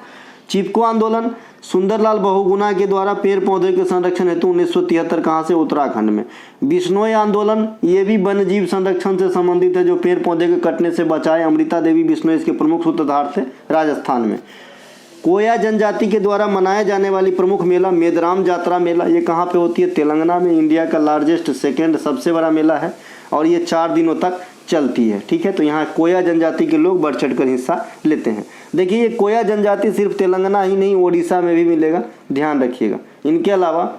चिपको आंदोलन सुंदरलाल बहुगुणा के द्वारा पेड़ पौधे के संरक्षण हेतु 1973, कहाँ से? उत्तराखंड में। बिश्नोई आंदोलन ये भी वन्यजीव संरक्षण से संबंधित है, जो पेड़ पौधे के कटने से बचाए। अमृता देवी बिश्नोई इसके प्रमुख सूत्रधार थे, राजस्थान में। कोया जनजाति के द्वारा मनाया जाने वाली प्रमुख मेला मेदराम जात्रा मेला, ये कहाँ पे होती है? तेलंगाना में। इंडिया का लार्जेस्ट सेकेंड सबसे बड़ा मेला है, और ये 4 दिनों तक चलती है, ठीक है। तो यहाँ कोया जनजाति के लोग बढ़ चढ़ कर हिस्सा लेते हैं। देखिए, ये कोया जनजाति सिर्फ तेलंगाना ही नहीं, ओडिशा में भी मिलेगा, ध्यान रखिएगा। इनके अलावा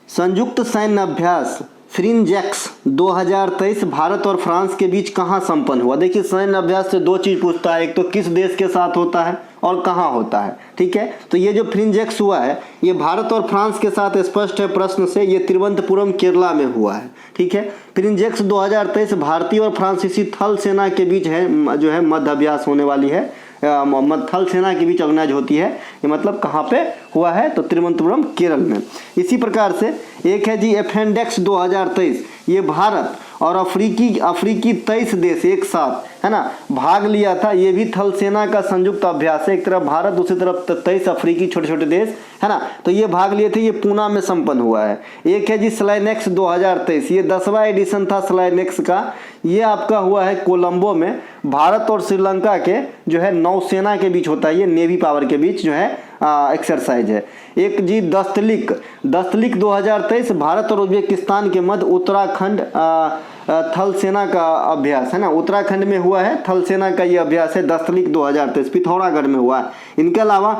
संयुक्त सैन्य अभ्यास फ्रिंजेक्स 2023 भारत और फ्रांस के बीच कहाँ संपन्न हुआ? देखिए, सैन्य अभ्यास से 2 चीज़ पूछता है, एक तो किस देश के साथ होता है और कहाँ होता है, ठीक है। तो ये जो फ्रिंजेक्स हुआ है ये भारत और फ्रांस के साथ स्पष्ट है प्रश्न से, ये तिरुवनंतपुरम केरला में हुआ है, ठीक है। फ्रिंजेक्स 2023 भारतीय और फ्रांसीसी थल सेना के बीच है, जो है मध्य अभ्यास होने वाली है, थल सेना के बीच ऑर्गेनाइज होती है। ये मतलब कहाँ पे हुआ है? तो तिरुवनंतपुरम केरल में। इसी प्रकार से एक है जी अपेंडेक्स 2023, ये भारत और अफ्रीकी 23 देश एक साथ, है ना, भाग लिया था। ये भी थल सेना का संयुक्त अभ्यास है, एक तरफ भारत दूसरी तरफ 23 अफ्रीकी छोटे छोटे देश, है ना, तो ये भाग लिए थे। ये पूना में संपन्न हुआ है। एक है जी स्लाइनेक्स 2023, ये 10वां एडिशन था स्लाइनेक्स का, ये आपका हुआ है कोलंबो में। भारत और श्रीलंका के जो है नौसेना के बीच होता है, ये नेवी पावर के बीच जो है एक्सरसाइज है। एक जी दस्तलिक 2023 भारत और उज्बेकिस्तान के मध्य उत्तराखंड थल सेना का अभ्यास, है ना, उत्तराखंड में हुआ है थल सेना का ये अभ्यास है। दस्तलिक 2023 पिथौरागढ़ में हुआ है। इनके अलावा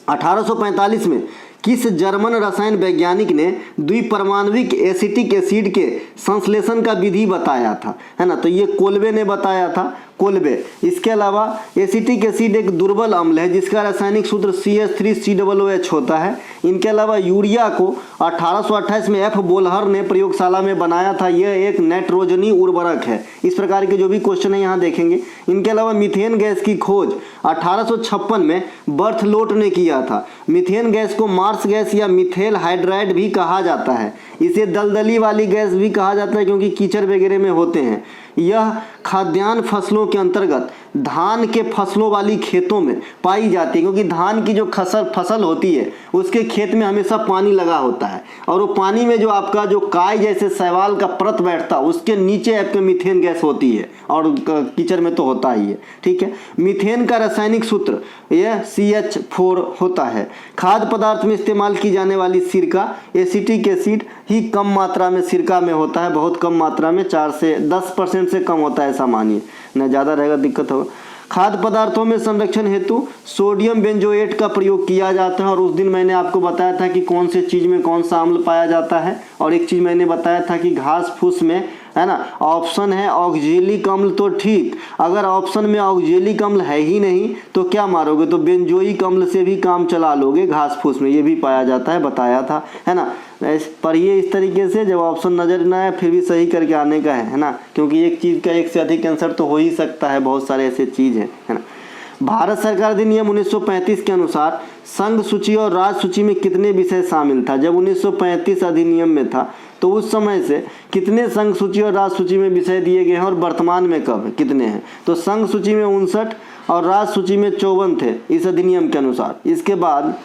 1845 में किस जर्मन रसायन वैज्ञानिक ने द्विपरमाणविक एसिटिक एसिड के संश्लेषण का विधि बताया था, है ना, तो ये कोल्बे ने बताया था, कोल्बे। इसके अलावा एसिटिक एसिड एक दुर्बल अम्ल है जिसका रासायनिक सूत्र CH3COOH होता है। इनके अलावा यूरिया को 1828 में F बोलहर ने प्रयोगशाला में बनाया था, यह एक नाइट्रोजनी उर्वरक है। इस प्रकार के जो भी क्वेश्चन है यहाँ देखेंगे। इनके अलावा मीथेन गैस की खोज 1856 में बर्थलोट ने किया था। मीथेन गैस को मार्स गैस या मिथेल हाइड्राइड भी कहा जाता है। इसे दलदली वाली गैस भी कहा जाता है क्योंकि कीचड़ वगैरह में होते हैं। यह खाद्यान्न फसलों के अंतर्गत धान के फसलों वाली खेतों में पाई जाती है, क्योंकि धान की जो फसल होती है उसके खेत में हमेशा पानी लगा होता है, और वो पानी में जो आपका जो काई जैसे शैवाल का परत बैठता है उसके नीचे आपके मीथेन गैस होती है, और कीचड़ में तो होता ही है। ठीक है, मीथेन का रासायनिक सूत्र यह CH4 होता है। खाद्य पदार्थ में इस्तेमाल की जाने वाली सिरका, एसिटिक एसिड ही कम मात्रा में सिरका में होता है, बहुत कम मात्रा में, 4 से 10% से कम होता है, ऐसा मानिए, न ज़्यादा रहेगा दिक्कत होगा। खाद्य पदार्थों में संरक्षण हेतु सोडियम बेंजोएट का प्रयोग किया जाता है, और उस दिन मैंने आपको बताया था कि कौन से चीज़ में कौन सा अम्ल पाया जाता है, और एक चीज़ मैंने बताया था कि घास फूस में, है ना, ऑप्शन है ऑक्जेलिक अम्ल, तो ठीक, अगर ऑप्शन में ऑक्जेलिक अम्ल है ही नहीं तो क्या मारोगे, तो बेंजोइक अम्ल से भी काम चला लोगे। घास फूस में ये भी पाया जाता है, बताया था, है ना। पढ़िए इस तरीके से, जब ऑप्शन नज़र ना आए फिर भी सही करके आने का है ना, क्योंकि एक चीज़ का एक से अधिक आंसर तो हो ही सकता है, बहुत सारे ऐसे चीज़ हैं, है ना। भारत सरकार अधिनियम 1935 के अनुसार संघ सूची और राज्य सूची में कितने विषय शामिल था। जब 1935 अधिनियम में था तो उस समय से कितने संघ सूची और राज्य सूची में विषय दिए गए हैं, और वर्तमान में कब कितने हैं। तो संघ सूची में 59 और राज्य सूची में 54 थे इस अधिनियम के अनुसार। इसके बाद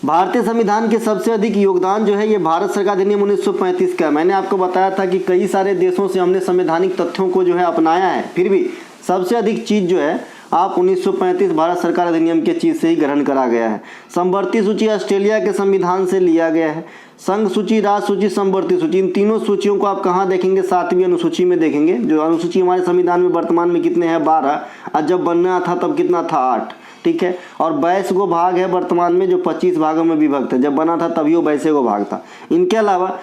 भारतीय संविधान के सबसे अधिक योगदान जो है ये भारत सरकार अधिनियम 1935 का है। मैंने आपको बताया था कि कई सारे देशों से हमने संवैधानिक तथ्यों को जो है अपनाया है, फिर भी सबसे अधिक चीज़ जो है आप 1935 भारत सरकार अधिनियम के चीज़ से ही ग्रहण करा गया है। समवर्ती सूची ऑस्ट्रेलिया के संविधान से लिया गया है। संघ सूची, राज सूची, समवर्ती सूची, इन तीनों सूचियों को आप कहाँ देखेंगे, 7वीं अनुसूची में देखेंगे। जो अनुसूची हमारे संविधान में वर्तमान में कितने हैं, 12, और जब बनना था तब कितना था, 8। ठीक है, और 22 गो भाग है वर्तमान में, जो 25 भागों में विभक्त है। जब बना था तभी वो 22 गो भाग था। इनके अलावा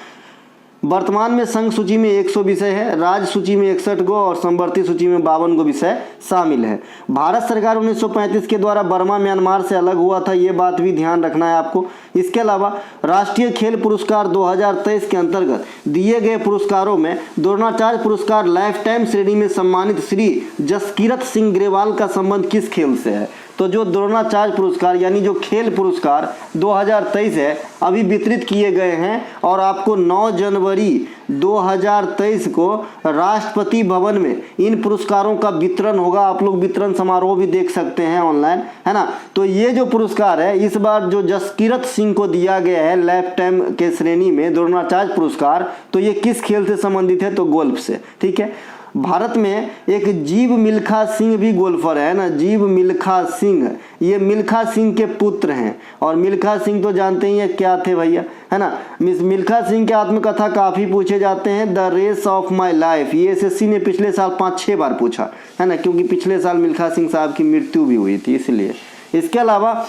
वर्तमान में संघ सूची में 100 विषय है, राज्य सूची में 61 गो और समवर्ती सूची में 52 गो विषय शामिल है। भारत सरकार 1935 के द्वारा बर्मा म्यांमार से अलग हुआ था, ये बात भी ध्यान रखना है आपको। इसके अलावा राष्ट्रीय खेल पुरस्कार 2023 के अंतर्गत दिए गए पुरस्कारों में द्रोणाचार्य पुरस्कार लाइफ टाइम श्रेणी में सम्मानित श्री जसकीरत सिंह ग्रेवाल का संबंध किस खेल से है। तो जो द्रोणाचार्य पुरस्कार यानी जो खेल पुरस्कार 2023 है अभी वितरित किए गए हैं, और आपको 9 जनवरी 2023 को राष्ट्रपति भवन में इन पुरस्कारों का वितरण होगा। आप लोग वितरण समारोह भी देख सकते हैं ऑनलाइन, है ना। तो ये जो पुरस्कार है इस बार जो जसकीरत सिंह को दिया गया है लाइफ टाइम के श्रेणी में द्रोणाचार्य पुरस्कार, तो ये किस खेल से संबंधित है, तो गोल्फ से। ठीक है, भारत में एक जीव मिल्खा सिंह भी गोल्फर है ना, जीव मिल्खा सिंह, ये मिल्खा सिंह के पुत्र हैं। और मिल्खा सिंह तो जानते ही हैं क्या थे भैया, है ना। मिल्खा सिंह के आत्मकथा काफ़ी पूछे जाते हैं। The race of my life, ये SSC ने पिछले साल 5-6 बार पूछा, है ना, क्योंकि पिछले साल मिल्खा सिंह साहब की मृत्यु भी हुई थी इसलिए। इसके अलावा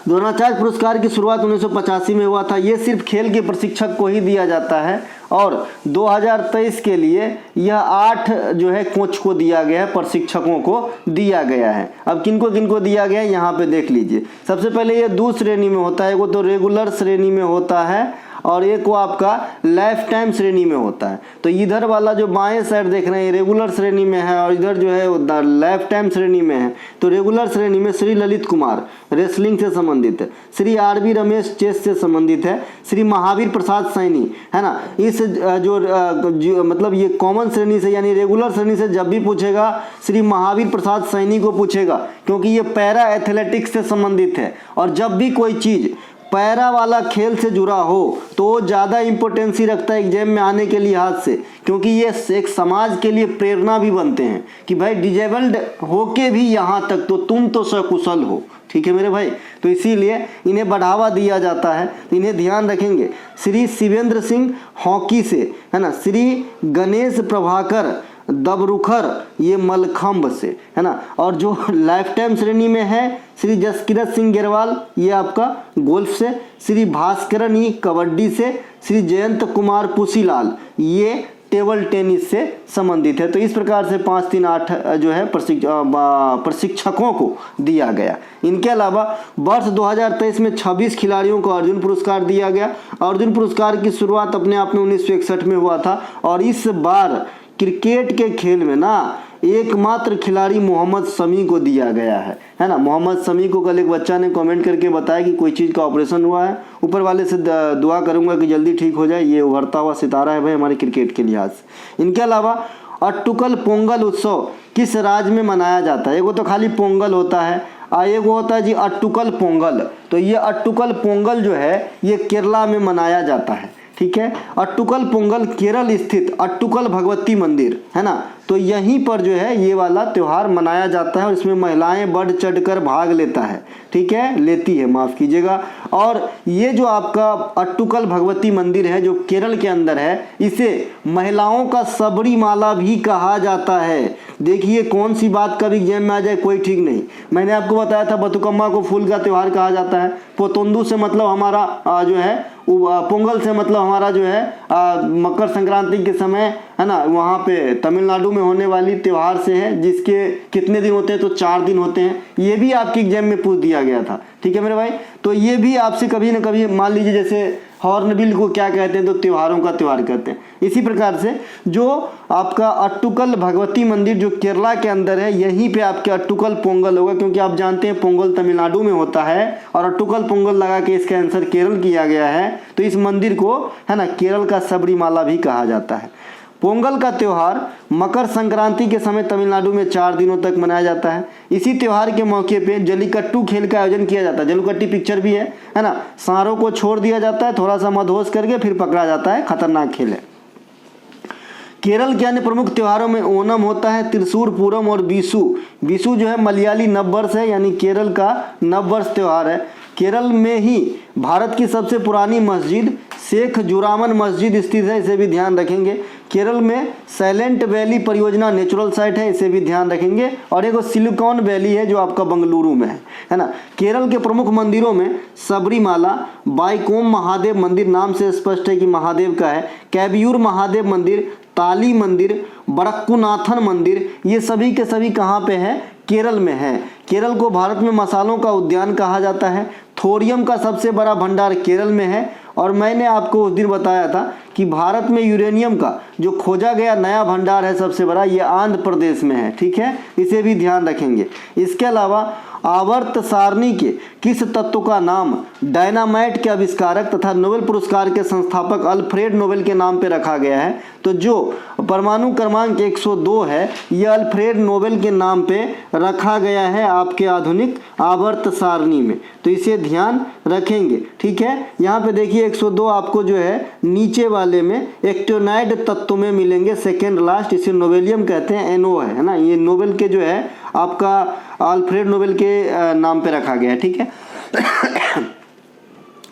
द्रोणाचार्य पुरस्कार की शुरुआत 1985 में हुआ था। ये सिर्फ खेल के प्रशिक्षक को ही दिया जाता है, और 2023 के लिए यह 8 जो है कोच को दिया गया है, प्रशिक्षकों को दिया गया है। अब किनको किनको दिया गया है यहाँ पे देख लीजिए। सबसे पहले ये 2 श्रेणी में होता है, वो तो रेगुलर श्रेणी में होता है, और एक वो आपका लाइफ टाइम श्रेणी में होता है। तो इधर वाला जो बाएं साइड देख रहे हैं रेगुलर श्रेणी में है, और इधर जो है लाइफ टाइम श्रेणी में है। तो रेगुलर श्रेणी में श्री ललित कुमार रेसलिंग से संबंधित है, श्री RB रमेश चेस से संबंधित है, श्री महावीर प्रसाद सैनी, है ना। इस जो मतलब ये कॉमन श्रेणी से यानी रेगुलर श्रेणी से जब भी पूछेगा श्री महावीर प्रसाद सैनी को पूछेगा, क्योंकि ये पैरा एथलेटिक्स से संबंधित है। और जब भी कोई चीज़ पैरा वाला खेल से जुड़ा हो तो ज़्यादा इम्पोर्टेंसी रखता है एग्जाम में आने के लिहाज से, क्योंकि ये एक समाज के लिए प्रेरणा भी बनते हैं कि भाई डिजेबल्ड होके भी यहाँ तक तो तुम तो सकुशल हो। ठीक है मेरे भाई, तो इसीलिए इन्हें बढ़ावा दिया जाता है, तो इन्हें ध्यान रखेंगे। श्री शिवेंद्र सिंह हॉकी से, है ना, श्री गणेश प्रभाकर दबरुखर ये मलखंब से, है ना। और जो लाइफ टाइम श्रेणी में है श्री जसकीरत सिंह ग्रेवाल ये आपका गोल्फ से, श्री भास्करन ई कबड्डी से, श्री जयंत कुमार पुसीलाल ये टेबल टेनिस से संबंधित है। तो इस प्रकार से 5, 3, 8 जो है प्रशिक्षकों को दिया गया। इनके अलावा वर्ष 2023 में 26 खिलाड़ियों को अर्जुन पुरस्कार दिया गया। अर्जुन पुरस्कार की शुरुआत अपने आप में 1961 में हुआ था, और इस बार क्रिकेट के खेल में ना एकमात्र खिलाड़ी मोहम्मद शमी को दिया गया है ना। मोहम्मद शमी को कल एक बच्चा ने कमेंट करके बताया कि कोई चीज़ का ऑपरेशन हुआ है, ऊपर वाले से दुआ करूंगा कि जल्दी ठीक हो जाए। ये उभरता हुआ सितारा है भाई हमारे क्रिकेट के लिहाज से। इनके अलावा अट्टुकल पोंगल उत्सव किस राज्य में मनाया जाता है? एगो तो खाली पोंगल होता है, एगो होता है जी अट्टुकल पोंगल। तो ये अट्टुकल पोंगल जो है ये केरला में मनाया जाता है, ठीक है। अट्टुकल पोंगल केरल स्थित अट्टुकल भगवती मंदिर है ना, तो यहीं पर जो है ये वाला त्यौहार मनाया जाता है और इसमें महिलाएं बढ़ चढ़कर भाग लेता है, ठीक है, लेती है, माफ़ कीजिएगा। और ये जो आपका अट्टुकल भगवती मंदिर है जो केरल के अंदर है, इसे महिलाओं का सबरीमाला भी कहा जाता है। देखिए कौन सी बात कभी एग्जाम में आ जाए कोई ठीक नहीं। मैंने आपको बताया था बतुकम्मा को फूल का त्यौहार कहा जाता है, पोतोंदू से मतलब हमारा जो है पोंगल से मतलब हमारा जो है मकर संक्रांति के समय है ना, वहाँ पे तमिलनाडु में होने वाली त्यौहार से है, जिसके कितने दिन होते हैं? तो 4 दिन होते हैं। ये भी आपके एग्जाम में पूछ दिया गया था, ठीक है मेरे भाई। तो ये भी आपसे कभी ना कभी मान लीजिए, जैसे हॉर्नबिल को क्या कहते हैं? तो त्योहारों का त्यौहार कहते हैं। इसी प्रकार से जो आपका अट्टुकल भगवती मंदिर जो केरला के अंदर है, यहीं पे आपके अट्टुकल पोंगल होगा, क्योंकि आप जानते हैं पोंगल तमिलनाडु में होता है और अट्टुकल पोंगल लगा के इसका आंसर केरल किया गया है। तो इस मंदिर को है ना केरल का सबरीमाला भी कहा जाता है। पोंगल का त्यौहार मकर संक्रांति के समय तमिलनाडु में 4 दिनों तक मनाया जाता है। इसी त्यौहार के मौके पे जल्लीकट्टू खेल का आयोजन किया जाता है। जल्लीकट्टी पिक्चर भी है ना, सांरों को छोड़ दिया जाता है, थोड़ा सा मदहोश करके फिर पकड़ा जाता है, खतरनाक खेल है। केरल के अन्य प्रमुख त्योहारों में ओणम होता है, त्रिशूर पूरम और बीसू। बीसू जो है मलयाली नववर्ष है, यानी केरल का नववर्ष त्यौहार है। केरल में ही भारत की सबसे पुरानी मस्जिद शेख जुरामन मस्जिद स्थित है, इसे भी ध्यान रखेंगे। केरल में साइलेंट वैली परियोजना नेचुरल साइट है, इसे भी ध्यान रखेंगे। और एक सिलिकॉन वैली है जो आपका बंगलुरु में है ना। केरल के प्रमुख मंदिरों में सबरीमाला, बाइकोम महादेव मंदिर, नाम से स्पष्ट है कि महादेव का है, कैबियूर महादेव मंदिर, ताली मंदिर, बड़क्कुनाथन मंदिर, ये सभी के सभी कहाँ पे है? केरल में है। केरल को भारत में मसालों का उद्यान कहा जाता है। थोरियम का सबसे बड़ा भंडार केरल में है। और मैंने आपको उस दिन बताया था कि भारत में यूरेनियम का जो खोजा गया नया भंडार है सबसे बड़ा, ये आंध्र प्रदेश में है, ठीक है, इसे भी ध्यान रखेंगे। इसके अलावा आवर्त सारणी के किस तत्व का नाम डायनामाइट के आविष्कारक तथा नोबेल पुरस्कार के संस्थापक अल्फ्रेड नोबेल के नाम पर रखा गया है? तो जो परमाणु क्रमांक 102 है, यह अल्फ्रेड नोबेल के नाम पे रखा गया है आपके आधुनिक आवर्त सारणी में, तो इसे ध्यान रखेंगे, ठीक है। यहाँ पे देखिए 102 आपको जो है नीचे वाले में एक्टिनोइड तत्व में मिलेंगे, सेकेंड लास्ट, इसे नोबेलियम कहते हैं, NO है ना, ये नोबेल के जो है आपका अल्फ्रेड नोबेल के नाम पे रखा गया है, ठीक है।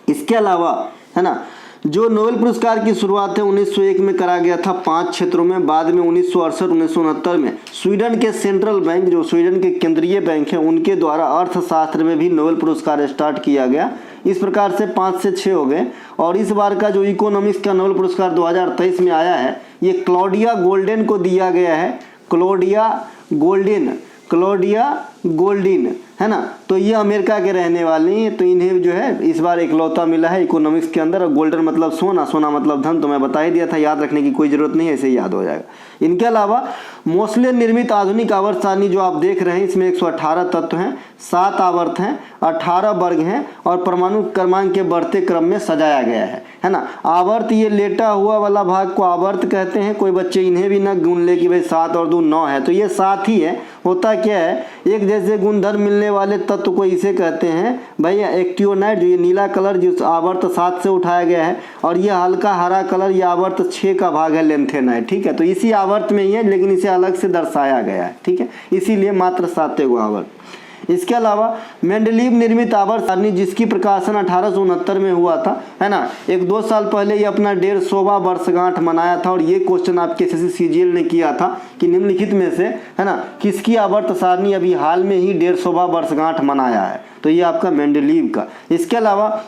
इसके अलावा है ना, जो नोबेल पुरस्कार की शुरुआत है 1901 में करा गया था 5 क्षेत्रों में। बाद में 1968 1969 में स्वीडन के सेंट्रल बैंक, जो स्वीडन के केंद्रीय बैंक है, उनके द्वारा अर्थशास्त्र में भी नोबेल पुरस्कार स्टार्ट किया गया। इस प्रकार से 5 से 6 हो गए। और इस बार का जो इकोनॉमिक्स का नोबेल पुरस्कार 2023 में आया है, ये क्लॉडिया गोल्डेन को दिया गया है। क्लॉडिया गोल्डिन है ना, तो ये अमेरिका के रहने वाले हैं। तो इन्हें जो है इस बार इकलौता मिला है इकोनॉमिक्स के अंदर। और गोल्डन मतलब सोना, सोना मतलब धन, तो मैं बता ही दिया था, याद रखने की कोई ज़रूरत नहीं है, ऐसे याद हो जाएगा। इनके अलावा मोस्ले निर्मित आधुनिक आवर्त सारणी जो आप देख रहे हैं, इसमें 118 तत्व हैं, 7 आवर्त हैं, 18 वर्ग हैं और परमाणु क्रमांक के बढ़ते क्रम में सजाया गया है ना। आवर्त, ये लेटा हुआ वाला भाग को आवर्त कहते हैं। कोई बच्चे इन्हें भी ना गुन ले कि भाई 7 और 2 9 है, तो ये 7 ही है। होता क्या है, एक जैसे गुणधर्म मिलने वाले तत्व को इसे कहते हैं भैया एक्टिनोइड। जो ये नीला कलर जिस आवर्त 7 से उठाया गया है, और ये हल्का हरा कलर ये आवर्त 6 का भाग है, लेंथेनाइड, ठीक है। तो इसी आवर्त में ही है, लेकिन इसे अलग से दर्शाया गया है, ठीक है, इसीलिए मात्र 7 गो आवर्त। इसके अलावा मेंडलीव निर्मित आवर्त सारणी, जिसकी प्रकाशन 1869 में हुआ था, है ना। 1-2 साल पहले ये अपना 150वां वर्षगांठ मनाया था। और ये क्वेश्चन आपके SSC CGL ने किया था कि निम्नलिखित में से है ना किसकी आवर्त सारणी अभी हाल में ही 150वां वर्षगांठ मनाया है? तो ये आपका मेंडलीव का। इसके अलावा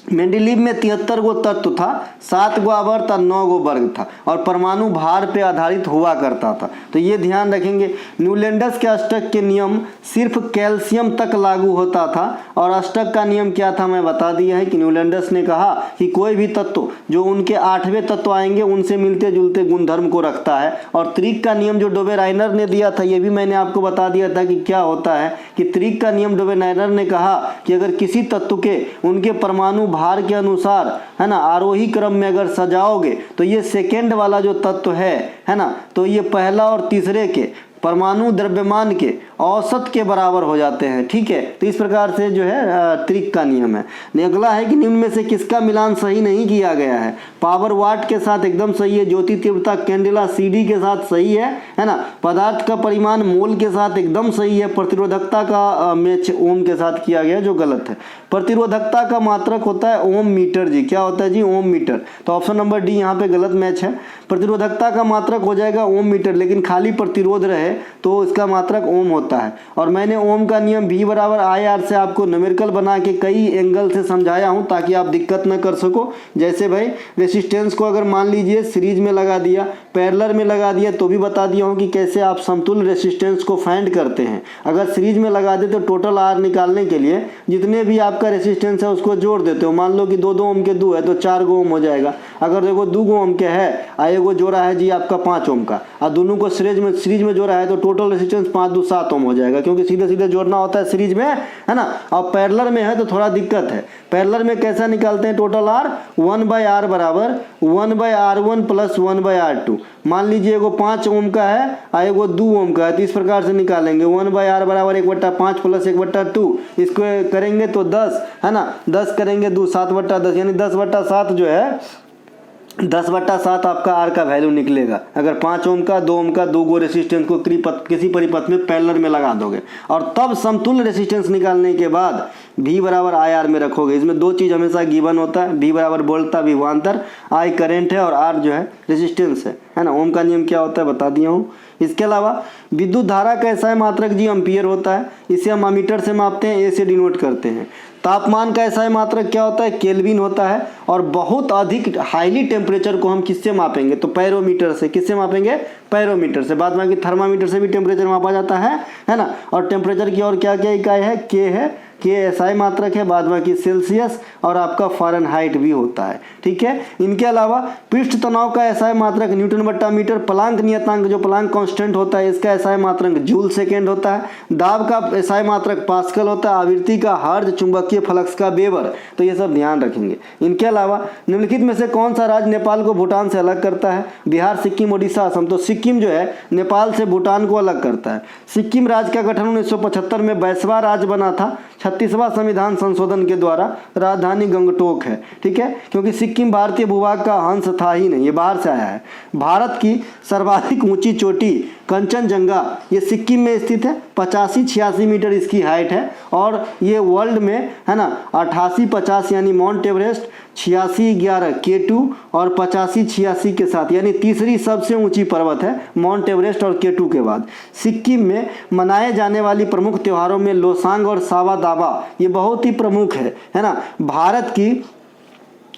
मेंडलीव में 73 गो तत्व था, 7 गो आवर्त और 9 गो वर्ग था, और परमाणु भार पे आधारित हुआ करता था। तो ये ध्यान रखेंगे। न्यूलैंडस के अष्टक के नियम सिर्फ कैल्शियम तक लागू होता था। और अष्टक का नियम क्या था मैं बता दिया है कि न्यूलैंडस ने कहा कि कोई भी तत्व जो उनके 8वें तत्व आएंगे उनसे मिलते जुलते गुणधर्म को रखता है। और त्रिक का नियम जो डोबेराइनर ने दिया था, ये भी मैंने आपको बता दिया था कि क्या होता है, कि त्रिक का नियम डोबेराइनर ने कहा कि अगर किसी तत्व के उनके परमाणु भार के अनुसार, है ना, आरोही क्रम में अगर सजाओगे तो ये सेकेंड वाला जो तत्व है ना, तो ये पहला और तीसरे के परमाणु द्रव्यमान के औसत के बराबर हो जाते हैं। ठीक है, तो इस प्रकार से जो है त्रिक का नियम है। अगला है कि निम्न में से किसका मिलान सही नहीं किया गया है। पावर वाट के साथ एकदम सही है, ज्योति तीव्रता कैंडेला सीडी के साथ सही है ना, पदार्थ का परिमाण मोल के साथ एकदम सही है, प्रतिरोधकता का मैच ओम के साथ किया गया जो गलत है। प्रतिरोधकता का मात्रक होता है ओम मीटर जी, क्या होता है जी, ओम मीटर। तो ऑप्शन नंबर डी यहाँ पे गलत मैच है। प्रतिरोधकता का मात्रक हो जाएगा ओम मीटर, लेकिन खाली प्रतिरोध रहे तो इसका मात्रक ओम होता है। और मैंने ओम का नियम V बराबर IR से आपको न्यूमेरिकल बना के कई एंगल से समझाया हूं ताकि आप दिक्कत न कर सको। जैसे भाई रेसिस्टेंस को अगर मान लीजिए सीरीज में लगा दिया, पैरेलल में लगा दिया, तो भी बता दिया हूं कि कैसे आप समतुल्य रेसिस्टेंस को फाइंड करते हैं। अगर सीरीज में लगा दे तो टोटल R निकालने के लिए जितने भी आपका रेसिस्टेंस है उसको जोड़ देते हो। मान लो कि 2-2 ओम के 2 है तो 4 ओम हो जाएगा। अगर देखो 2 ओम के है, एगो जोड़ा है जी आपका 5 ओम का, और दोनों को सीरीज में जोड़ा है तो टोटल रेसिस्टेंस 5-2-7 ओम हो जाएगा, क्योंकि सीधे सीधे जोड़ना होता है सीरीज में, है ना। और पैरेलल में है तो थोड़ा दिक्कत है। पैरेलल में कैसा निकालते हैं टोटल R, 1/R बराबर 1/R1 प्लस 1/R2। मान लीजिए एगो 5 ओम का है और एगो 2 ओम का है, तो इस प्रकार से निकालेंगे 1/R बराबर 1/5 प्लस 1/2। इसको करेंगे तो 10, है ना, 10 करेंगे 2, 7/10, यानी 10/7 जो है 10/7 आपका R का वैल्यू निकलेगा। अगर 5 ओम का 2 ओम का 2 गो रेसिस्टेंस को किसी परिपथ में पैरेलल में लगा दोगे और तब समतुल्य रेसिस्टेंस निकालने के बाद V बराबर IR में रखोगे। इसमें 2 चीज़ हमेशा गिवन होता है, V बराबर बोलता विभवांतर, I करंट है और R जो है रेसिस्टेंस है ना। ओम का नियम क्या होता है बता दिया हूँ। इसके अलावा विद्युत धारा का ऐसा मात्रक जी एम्पियर होता है, इसे हम अमीटर से मापते हैं, A से डिनोट करते हैं। तापमान का ऐसा मात्रक क्या होता है, केल्विन होता है। और बहुत अधिक हाईली टेम्परेचर को हम किससे मापेंगे, तो पैरोमीटर से। किससे मापेंगे, पैरोमीटर से। बाद बाकी थर्मामीटर से भी टेम्परेचर मापा जाता है ना। और टेम्परेचर की और क्या क्या इकाई है, के है, के एसआई मात्रक है, बाद बाकी सेल्सियस और आपका फ़ारेनहाइट भी होता है। ठीक है, इनके अलावा पृष्ठ तनाव का एसआई मात्रक न्यूटन बट्टा मीटर, प्लांक नियतांक जो प्लांक कांस्टेंट होता है इसका एसआई मात्रक जूल सेकेंड होता है, दाब का एसआई मात्रक पास्कल होता है, आवृत्ति का हर्ट्ज, चुंबकीय फ्लक्स का वेबर। तो ये सब ध्यान रखेंगे। इनके अलावा निम्नलिखित में से कौन सा राज्य नेपाल को भूटान से अलग करता है, बिहार, सिक्किम, ओडिशा, असम। तो सिक्किम जो है नेपाल से भूटान को अलग करता है। सिक्किम राज्य का गठन 1975 में बैसवा राज्य बना था 36वां संविधान संशोधन के द्वारा। राजधानी गंगटोक है। ठीक है, क्योंकि सिक्किम भारतीय भूभाग का अंश था ही नहीं, ये बाहर से आया है। भारत की सर्वाधिक ऊंची चोटी कंचनजंगा ये सिक्किम में स्थित है, 85-86 मीटर इसकी हाइट है। और ये वर्ल्ड में है ना 88-50 यानी माउंट एवरेस्ट, 86-11 K2 और 85-86 के साथ, यानी तीसरी सबसे ऊंची पर्वत है माउंट एवरेस्ट और K2 के बाद। सिक्किम में मनाए जाने वाली प्रमुख त्योहारों में लोसांग और सावा दावा ये बहुत ही प्रमुख है ना। भारत की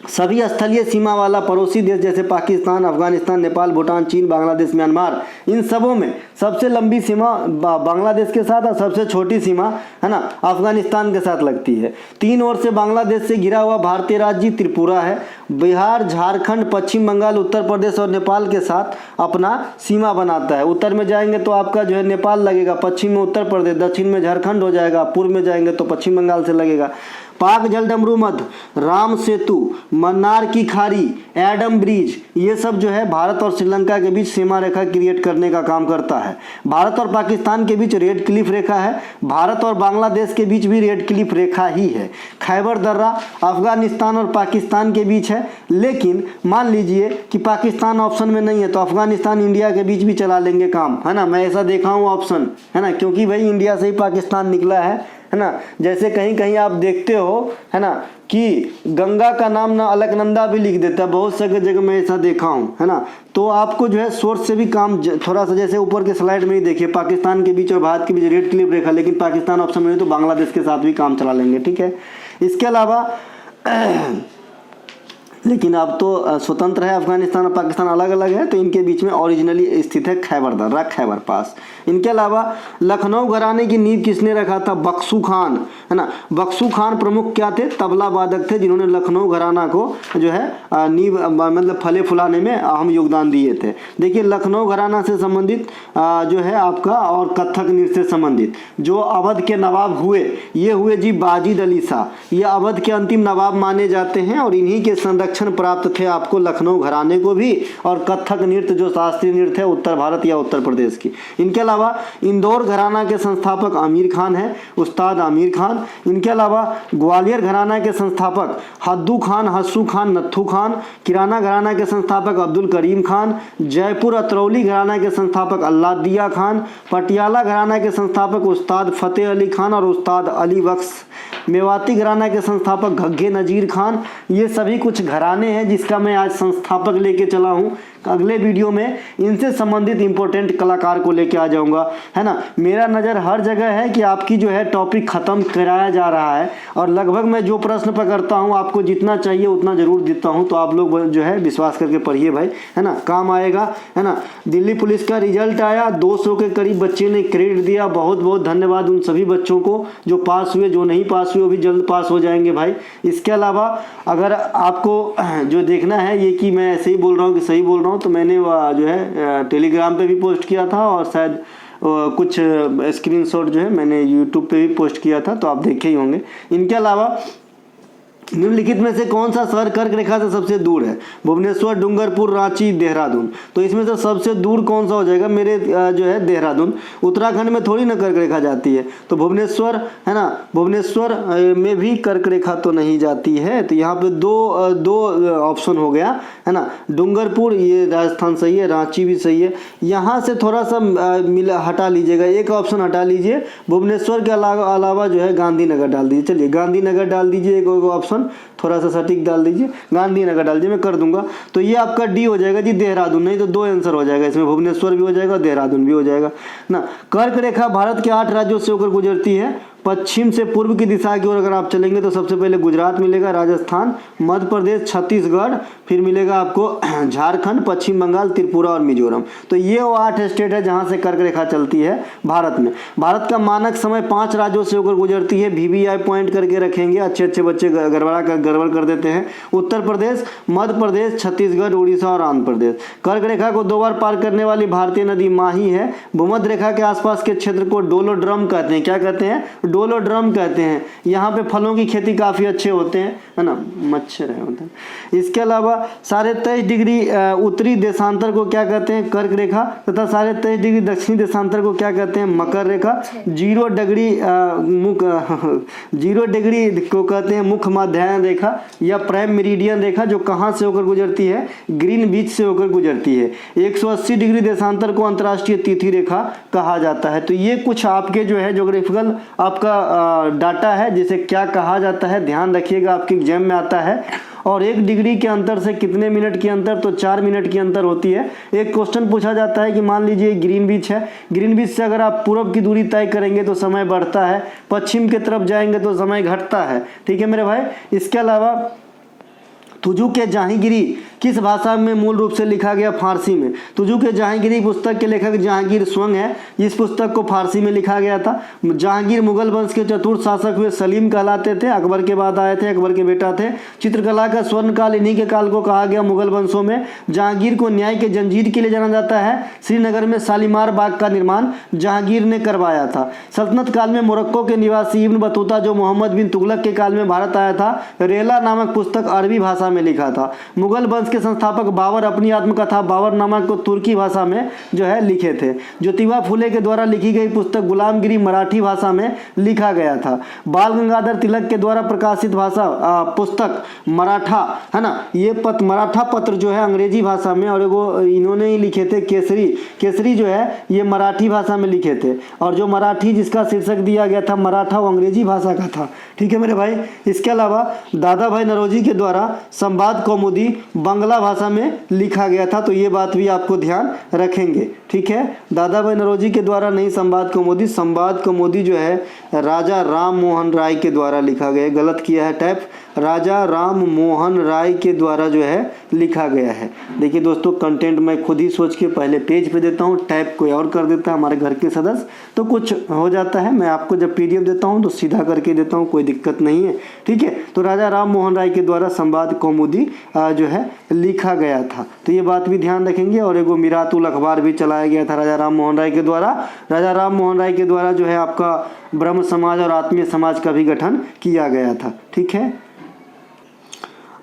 सभी स्थलीय सीमा वाला पड़ोसी देश जैसे पाकिस्तान, अफगानिस्तान, नेपाल, भूटान, चीन, बांग्लादेश, म्यांमार, इन सबों में सबसे लंबी सीमा बांग्लादेश के साथ और सबसे छोटी सीमा है ना अफगानिस्तान के साथ लगती है। 3 ओर से बांग्लादेश से घिरा हुआ भारतीय राज्य त्रिपुरा है। बिहार, झारखंड, पश्चिम बंगाल, उत्तर प्रदेश और नेपाल के साथ अपना सीमा बनाता है। उत्तर में जाएंगे तो आपका जो है नेपाल लगेगा, पश्चिम में उत्तर प्रदेश, दक्षिण में झारखंड हो जाएगा, पूर्व में जाएंगे तो पश्चिम बंगाल से लगेगा। पाक जलडमरू मध्य, राम सेतु, मन्नार की खाड़ी, एडम ब्रिज, ये सब जो है भारत और श्रीलंका के बीच सीमा रेखा क्रिएट करने का काम करता है। भारत और पाकिस्तान के बीच रेड क्लिफ रेखा है। भारत और बांग्लादेश के बीच भी रेड क्लिफ रेखा ही है। खैबर दर्रा अफगानिस्तान और पाकिस्तान के बीच है, लेकिन मान लीजिए कि पाकिस्तान ऑप्शन में नहीं है तो अफगानिस्तान इंडिया के बीच भी चला लेंगे काम, है ना। मैं ऐसा देखा हूँ ऑप्शन, है ना, क्योंकि भाई इंडिया से ही पाकिस्तान निकला है ना। जैसे कहीं कहीं आप देखते हो है ना कि गंगा का नाम ना अलकनंदा भी लिख देता है, बहुत सारी जगह मैं ऐसा देखा हूँ, है ना। तो आपको जो है सोर्स से भी काम थोड़ा सा, जैसे ऊपर के स्लाइड में ही देखिए पाकिस्तान के बीच और भारत के बीच रेड क्लिफ रेखा, लेकिन पाकिस्तान ऑप्शन में नहीं तो बांग्लादेश के साथ भी काम चला लेंगे। ठीक है, इसके अलावा लेकिन अब तो स्वतंत्र है, अफगानिस्तान और पाकिस्तान अलग अलग है, तो इनके बीच में ओरिजिनली स्थित है खैबर दर्रा, खैबर पास। इनके अलावा लखनऊ घराने की नींव किसने रखा था? बख्शू खान, है ना। बख्शू खान प्रमुख क्या थे? तबला वादक थे, जिन्होंने लखनऊ घराना को जो है नींव मतलब फले फुलाने में अहम योगदान दिए थे। देखिए लखनऊ घराना से संबंधित जो है आपका और कथक नृत्य से संबंधित जो अवध के नवाब हुए, ये हुए जी बाजिद अली शाह। ये अवध के अंतिम नवाब माने जाते हैं और इन्हीं के संरक्षण प्राप्त थे आपको लखनऊ घराने को भी और कथक नृत्य जो शास्त्रीय नृत्य है उत्तर भारत या उत्तर प्रदेश की। इनके अलावा इंदौर घराना के संस्थापक आमिर खान है, उस्ताद आमिर खान। इनके अलावा ग्वालियर घराना के संस्थापक हद्दू खान, हस्सू खान, नत्थू खान। किराना घराना के संस्थापक अब्दुल करीम खान। जयपुर अतरौली घराना के संस्थापक अल्लादिया खान। पटियाला घराना के संस्थापक उस्ताद फतेह अली खान और उस्ताद अली बख्श। मेवाती घराना के संस्थापक घग्गे नजीर खान। ये सभी कुछ घराने हैं जिसका मैं आज संस्थापक लेके चला हूँ। अगले वीडियो में इनसे संबंधित इंपॉर्टेंट कलाकार को लेके आ जाऊंगा, है ना। मेरा नज़र हर जगह है कि आपकी जो है टॉपिक ख़त्म कराया जा रहा है और लगभग मैं जो प्रश्न पकड़ता हूँ आपको जितना चाहिए उतना ज़रूर देता हूँ। तो आप लोग जो है विश्वास करके पढ़िए भाई, है ना, काम आएगा, है ना। दिल्ली पुलिस का रिजल्ट आया, 200 के करीब बच्चे ने क्रेडिट दिया। बहुत बहुत धन्यवाद उन सभी बच्चों को जो पास हुए, जो नहीं पास हुए वो भी जल्द पास हो जाएंगे भाई। इसके अलावा अगर आपको जो देखना है ये कि मैं ऐसे ही बोल रहा हूँ कि सही बोल रहा हूँ, तो मैंने जो है टेलीग्राम पे भी पोस्ट किया था और शायद कुछ स्क्रीनशॉट जो है मैंने यूट्यूब पे भी पोस्ट किया था, तो आप देखे ही होंगे। इनके अलावा निम्नलिखित में से कौन सा शहर कर्क रेखा से सबसे दूर है? भुवनेश्वर, डूंगरपुर, रांची, देहरादून। तो इसमें से सबसे दूर कौन सा हो जाएगा? मेरे जो है देहरादून। उत्तराखंड में थोड़ी ना कर्क रेखा जाती है, तो भुवनेश्वर, है ना। भुवनेश्वर में भी कर्क रेखा तो नहीं जाती है, तो यहाँ पे दो ऑप्शन हो गया, है ना। डूंगरपुर ये राजस्थान सही है, रांची भी सही है। यहाँ से थोड़ा सा हटा लीजिएगा, एक ऑप्शन हटा लीजिए। भुवनेश्वर के अलावा जो है गांधीनगर डाल दीजिए। चलिए गांधीनगर डाल दीजिए, एक ऑप्शन थोड़ा सा सटीक डाल दीजिए, गांधीनगर डाल दीजिए, मैं कर दूंगा। तो ये आपका डी हो जाएगा जी, देहरादून। नहीं तो 2 आंसर हो जाएगा इसमें, भुवनेश्वर भी हो जाएगा, देहरादून भी हो जाएगा ना। कर्क रेखा भारत के 8 राज्यों से होकर गुजरती है। पश्चिम से पूर्व की दिशा की ओर अगर आप चलेंगे तो सबसे पहले गुजरात मिलेगा, राजस्थान, मध्य प्रदेश, छत्तीसगढ़, फिर मिलेगा आपको झारखंड, पश्चिम बंगाल, त्रिपुरा और मिजोरम। तो ये वो 8 स्टेट है जहां से कर्क रेखा चलती है भारत में। भारत का मानक समय 5 राज्यों से होकर गुजरती है। VVI पॉइंट करके रखेंगे, अच्छे बच्चे गड़बड़ कर देते हैं। उत्तर प्रदेश, मध्य प्रदेश, छत्तीसगढ़, उड़ीसा और आंध्र प्रदेश। कर्क रेखा को 2 बार पार करने वाली भारतीय नदी माही है। भूमध्य रेखा के आसपास के क्षेत्र को डोलोड्रम कहते हैं। क्या कहते हैं? डोलोड्रम कहते हैं। यहाँ पे फलों की खेती काफ़ी अच्छे होते हैं, है ना, मच्छर है होते हैं। इसके अलावा 23.5 डिग्री उत्तरी देशांतर को क्या कहते हैं? कर्क रेखा। तथा 23.5 डिग्री दक्षिणी देशांतर को क्या कहते हैं? मकर रेखा। 0 डिग्री को कहते हैं मुख्य मध्याह्न रेखा या प्राइम मेरिडियन रेखा, जो कहाँ से होकर गुजरती है? ग्रीनविच से होकर गुजरती है। 180 डिग्री देशांतर को अंतर्राष्ट्रीय तिथि रेखा कहा जाता है। तो ये कुछ आपके जो है ज्योग्राफिकल आपका डाटा है जिसे क्या कहा जाता है, ध्यान रखिएगा, आपके एग्जाम में आता है। और 1 डिग्री के अंतर से कितने मिनट की अंतर? तो 4 मिनट की अंतर होती है। एक क्वेश्चन पूछा जाता है कि मान लीजिए ग्रीनविच है, ग्रीनविच से अगर आप पूर्व की दूरी तय करेंगे तो समय बढ़ता है, पश्चिम की तरफ जाएंगे तो समय घटता है। ठीक है मेरे भाई। इसके अलावा तुजुक ए जहांगीरी किस भाषा में मूल रूप से लिखा गया? फारसी में। तुजुक ए जहांगीरी पुस्तक के लेखक जहांगीर स्वयं है। इस पुस्तक को फारसी में लिखा गया था। जहांगीर मुगल वंश के चतुर्थ शासक हुए, सलीम कहलाते थे, अकबर के बाद आए थे, अकबर के बेटा थे। चित्रकला का स्वर्ण काल इन्हीं के काल को कहा गया मुगल वंशों में। जहांगीर को न्याय के जंजीर के लिए जाना जाता है। श्रीनगर में शालीमार बाग का निर्माण जहांगीर ने करवाया था। सल्तनत काल में मोरक्को के निवासी इब्न बतूता, जो मोहम्मद बिन तुगलक के काल में भारत आया था, रेला नामक पुस्तक अरबी भाषा में लिखा था। मुगल वंश के संस्थापक बाबर अपनी आत्मकथा बाबरनामा को तुर्की भाषा में जो है लिखे थे। ज्योतिबा फुले के द्वारा लिखी गई पुस्तक गुलामगिरी मराठी भाषा में लिखा गया था। बाल गंगाधर तिलक के द्वारा प्रकाशित भाषा पुस्तक मराठा, है ना, ये मराठा पत्र जो है अंग्रेजी भाषा में, और वो इन्होंने ही लिखे थे। केसरी जो है ये मराठी भाषा में लिखे थे, और जो मराठी जिसका शीर्षक दिया गया था मराठा, वो अंग्रेजी भाषा का था। ठीक है मेरे भाई। इसके अलावा दादा भाई नौरोजी के द्वारा संवाद कौमुदी बांग्ला भाषा में लिखा गया था। तो ये बात भी आपको ध्यान रखेंगे। ठीक है, दादा भाई नौरोजी के द्वारा नहीं संवाद कौमुदी जो है राजा राम मोहन राय के द्वारा लिखा गया। गलत किया है टाइप, राजा राम मोहन राय के द्वारा जो है लिखा गया है। देखिए दोस्तों, कंटेंट मैं खुद ही सोच के पहले पेज पे देता हूँ, टाइप कोई और कर देता है हमारे घर के सदस्य, तो कुछ हो जाता है। मैं आपको जब PDF देता हूँ तो सीधा करके देता हूँ, कोई दिक्कत नहीं है, ठीक है। तो राजा राम मोहन राय के द्वारा संवाद कौमुदी जो है लिखा गया था, तो ये बात भी ध्यान रखेंगे। और एगो मिरातुल अखबार भी चलाया गया था राजा राम मोहन राय के द्वारा। राजा राम मोहन राय के द्वारा जो है आपका ब्रह्म समाज और आत्मीय समाज का भी गठन किया गया था, ठीक है।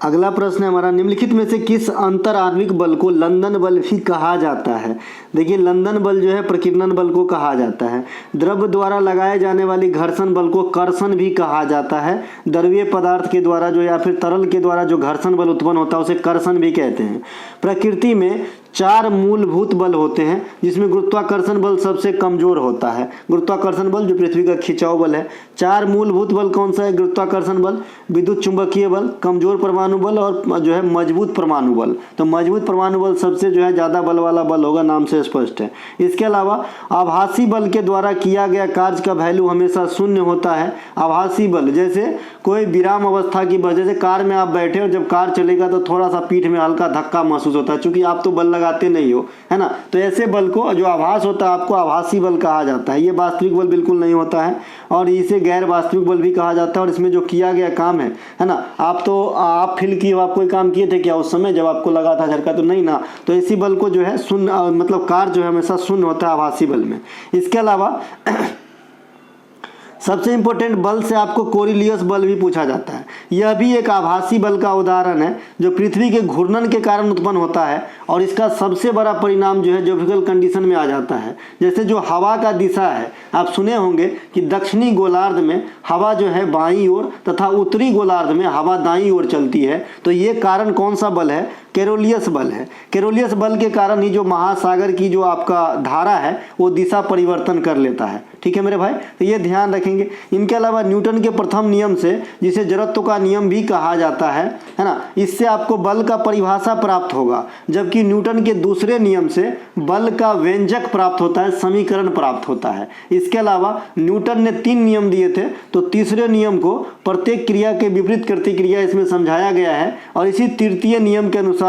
अगला प्रश्न है हमारा, निम्नलिखित में से किस अंतर आणविक बल को लंदन बल भी कहा जाता है। देखिए, लंदन बल जो है प्रकीर्णन बल को कहा जाता है। द्रव्य द्वारा लगाए जाने वाली घर्षण बल को कर्षण भी कहा जाता है। द्रवीय पदार्थ के द्वारा जो या फिर तरल के द्वारा जो घर्षण बल उत्पन्न होता है उसे कर्षण भी कहते हैं। प्रकृति में 4 मूलभूत बल होते हैं, जिसमें गुरुत्वाकर्षण बल सबसे कमजोर होता है। गुरुत्वाकर्षण बल जो पृथ्वी का खिंचाव बल है। 4 मूलभूत बल कौन सा है? गुरुत्वाकर्षण बल, विद्युत चुंबकीय बल, कमजोर परमाणु बल और जो है मजबूत परमाणु बल। तो मजबूत परमाणु बल सबसे जो है ज़्यादा बल वाला बल होगा, नाम से स्पष्ट है। इसके अलावा आभासी बल के द्वारा किया गया कार्य का वैल्यू हमेशा शून्य होता है। आभासी बल जैसे कोई विराम अवस्था की वजह से कार में आप बैठे और जब कार चलेगा तो थोड़ा सा पीठ में हल्का धक्का महसूस होता है, क्योंकि आप तो बल लगाते नहीं हो, है ना। तो ऐसे बल को जो आभास होता है आपको आभासी बल कहा जाता है। ये वास्तविक बल बिल्कुल नहीं होता है और इसे गैर वास्तविक बल भी कहा जाता है। और इसमें जो किया गया काम है ना, आप फील किए हो, आप कोई काम किए थे क्या उस समय जब आपको लगा था झटका? तो नहीं ना। तो इसी बल को जो है शून्य, मतलब कार जो है हमेशा शून्य होता है आभासी बल में। इसके अलावा सबसे इंपॉर्टेंट बल से आपको कोरिलियस बल भी पूछा जाता है। यह भी एक आभासी बल का उदाहरण है जो पृथ्वी के घूर्णन के कारण उत्पन्न होता है और इसका सबसे बड़ा परिणाम जो है ज्योग्राफिकल कंडीशन में आ जाता है। जैसे जो हवा का दिशा है, आप सुने होंगे कि दक्षिणी गोलार्ध में हवा जो है बाईं ओर तथा उत्तरी गोलार्ध में हवा दाईं ओर चलती है। तो ये कारण कौन सा बल है? कैरोलियस बल है। कैरोलियस बल के कारण ही जो महासागर की जो आपका धारा है वो दिशा परिवर्तन कर लेता है, ठीक है मेरे भाई। तो ये ध्यान रखेंगे। इनके अलावा न्यूटन के प्रथम नियम से, जिसे जड़त्व का नियम भी कहा जाता है ना, इससे आपको बल का परिभाषा प्राप्त होगा। जबकि न्यूटन के दूसरे नियम से बल का व्यंजक प्राप्त होता है, समीकरण प्राप्त होता है। इसके अलावा न्यूटन ने 3 नियम दिए थे, तो तीसरे नियम को प्रत्येक क्रिया के विपरीत प्रतिक्रिया इसमें समझाया गया है और इसी तृतीय नियम के अनुसार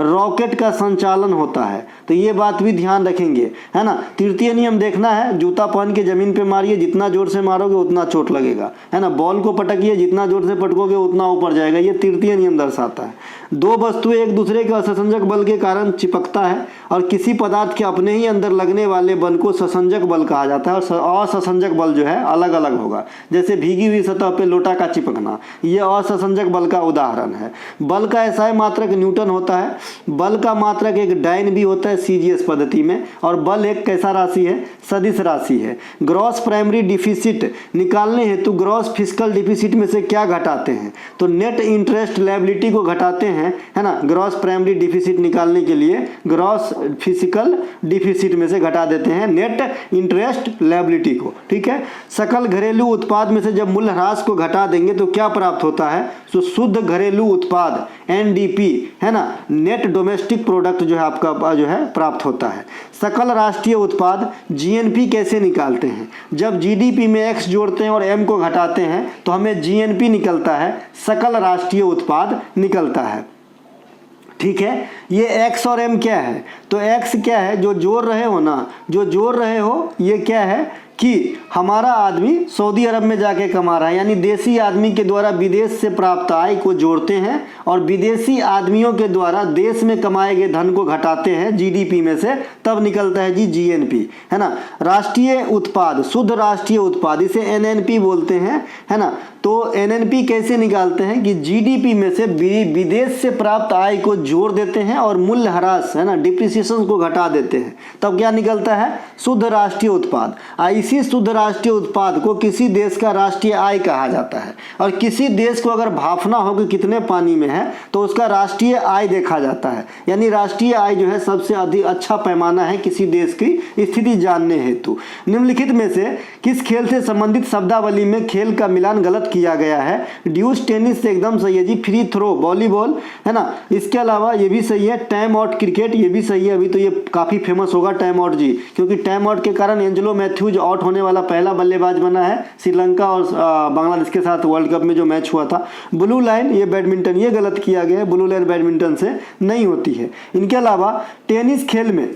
रॉकेट का संचालन होता है। तो ये बात भी ध्यान रखेंगे, है ना। तृतीय नियम देखना है, जूता पहन के जमीन पे मारिए, जितना जोर से मारोगे उतना चोट लगेगा, है ना। बॉल को पटकिए, जितना जोर से पटकोगे उतना ऊपर जाएगा, ये तृतीय नियम दर्शाता है। 2 वस्तुएं एक दूसरे के असंजक बल के कारण चिपकता है और किसी पदार्थ के अपने ही अंदर लगने वाले बल को ससंजक बल कहा जाता है और असंजक बल जो है अलग अलग होगा। जैसे भीगी हुई सतह पे लोटा का चिपकना, ये असंजक बल का उदाहरण है। बल का एसआई मात्रक न्यूटन होता है। बल का मात्रक एक डायन भी होता है CGS पद्धति में, और बल एक कैसा राशि है? सदिश राशि है। ग्रॉस प्राइमरी डिफिसिट निकालने हेतु ग्रॉस फिजिकल डिफिसिट में से क्या घटाते हैं? तो नेट इंटरेस्ट लायबिलिटी को घटाते हैं, है ना। ग्रॉस प्राइमरी डिफिसिट निकालने के लिए ग्रॉस फिजिकल डिफिसिट में से घटा देते हैं नेट इंटरेस्ट लायबिलिटी को, ठीक है। सकल घरेलू उत्पाद में से जब मूल्य ह्रास को घटा देंगे तो क्या प्राप्त होता है? तो शुद्ध घरेलू उत्पाद NDP, है ना, नेट डोमेस्टिक प्रोडक्ट जो है आपका जो है प्राप्त होता है। सकल राष्ट्रीय उत्पाद GNP कैसे निकालते हैं? जब GDP में X जोड़ते हैं और M को घटाते हैं तो हमें GNP निकलता है, सकल राष्ट्रीय उत्पाद निकलता है, ठीक है। ये X और M क्या है? तो X क्या है? जो जोड़ रहे हो ना, जो जोड़ रहे हो, ये क्या है कि हमारा आदमी सऊदी अरब में जाके कमा रहा है, यानी देसी आदमी के द्वारा विदेश से प्राप्त आय को जोड़ते हैं और विदेशी आदमियों के द्वारा देश में कमाए गए धन को घटाते हैं GDP में से, तब निकलता है जी GNP, है ना। राष्ट्रीय उत्पाद, शुद्ध राष्ट्रीय उत्पाद, इसे NNP बोलते हैं, है ना। तो NNP कैसे निकालते हैं कि GDP में से विदेश से प्राप्त आय को जोड़ देते हैं और मूल्य ह्रास, है ना, डिप्रिसिएशन को घटा देते हैं, तब क्या निकलता है? शुद्ध राष्ट्रीय उत्पाद। इसी शुद्ध राष्ट्रीय उत्पाद को किसी देश का राष्ट्रीय आय कहा जाता है और किसी देश को अगर भापना हो कि कितने पानी में है तो उसका राष्ट्रीय आय देखा जाता है। यानी राष्ट्रीय आय जो है सबसे अधिक अच्छा पैमाना है किसी देश की स्थिति जानने हेतु। निम्नलिखित में से किस खेल से संबंधित शब्दावली में खेल का मिलान गलत किया गया है? ड्यूस टेनिस से एकदम सही है जी। फ्री थ्रो वॉलीबॉल, है ना। इसके अलावा ये भी सही है। टाइम आउट क्रिकेट, ये भी सही है। अभी तो ये काफ़ी फेमस होगा टाइम आउट जी, क्योंकि टाइम आउट के कारण एंजेलो मैथ्यूज आउट होने वाला पहला बल्लेबाज बना है श्रीलंका और बांग्लादेश के साथ वर्ल्ड कप में जो मैच हुआ था। ब्लू लाइन ये बैडमिंटन, ये गलत किया गया है, ब्लू लाइन बैडमिंटन से नहीं होती है। इनके अलावा टेनिस खेल में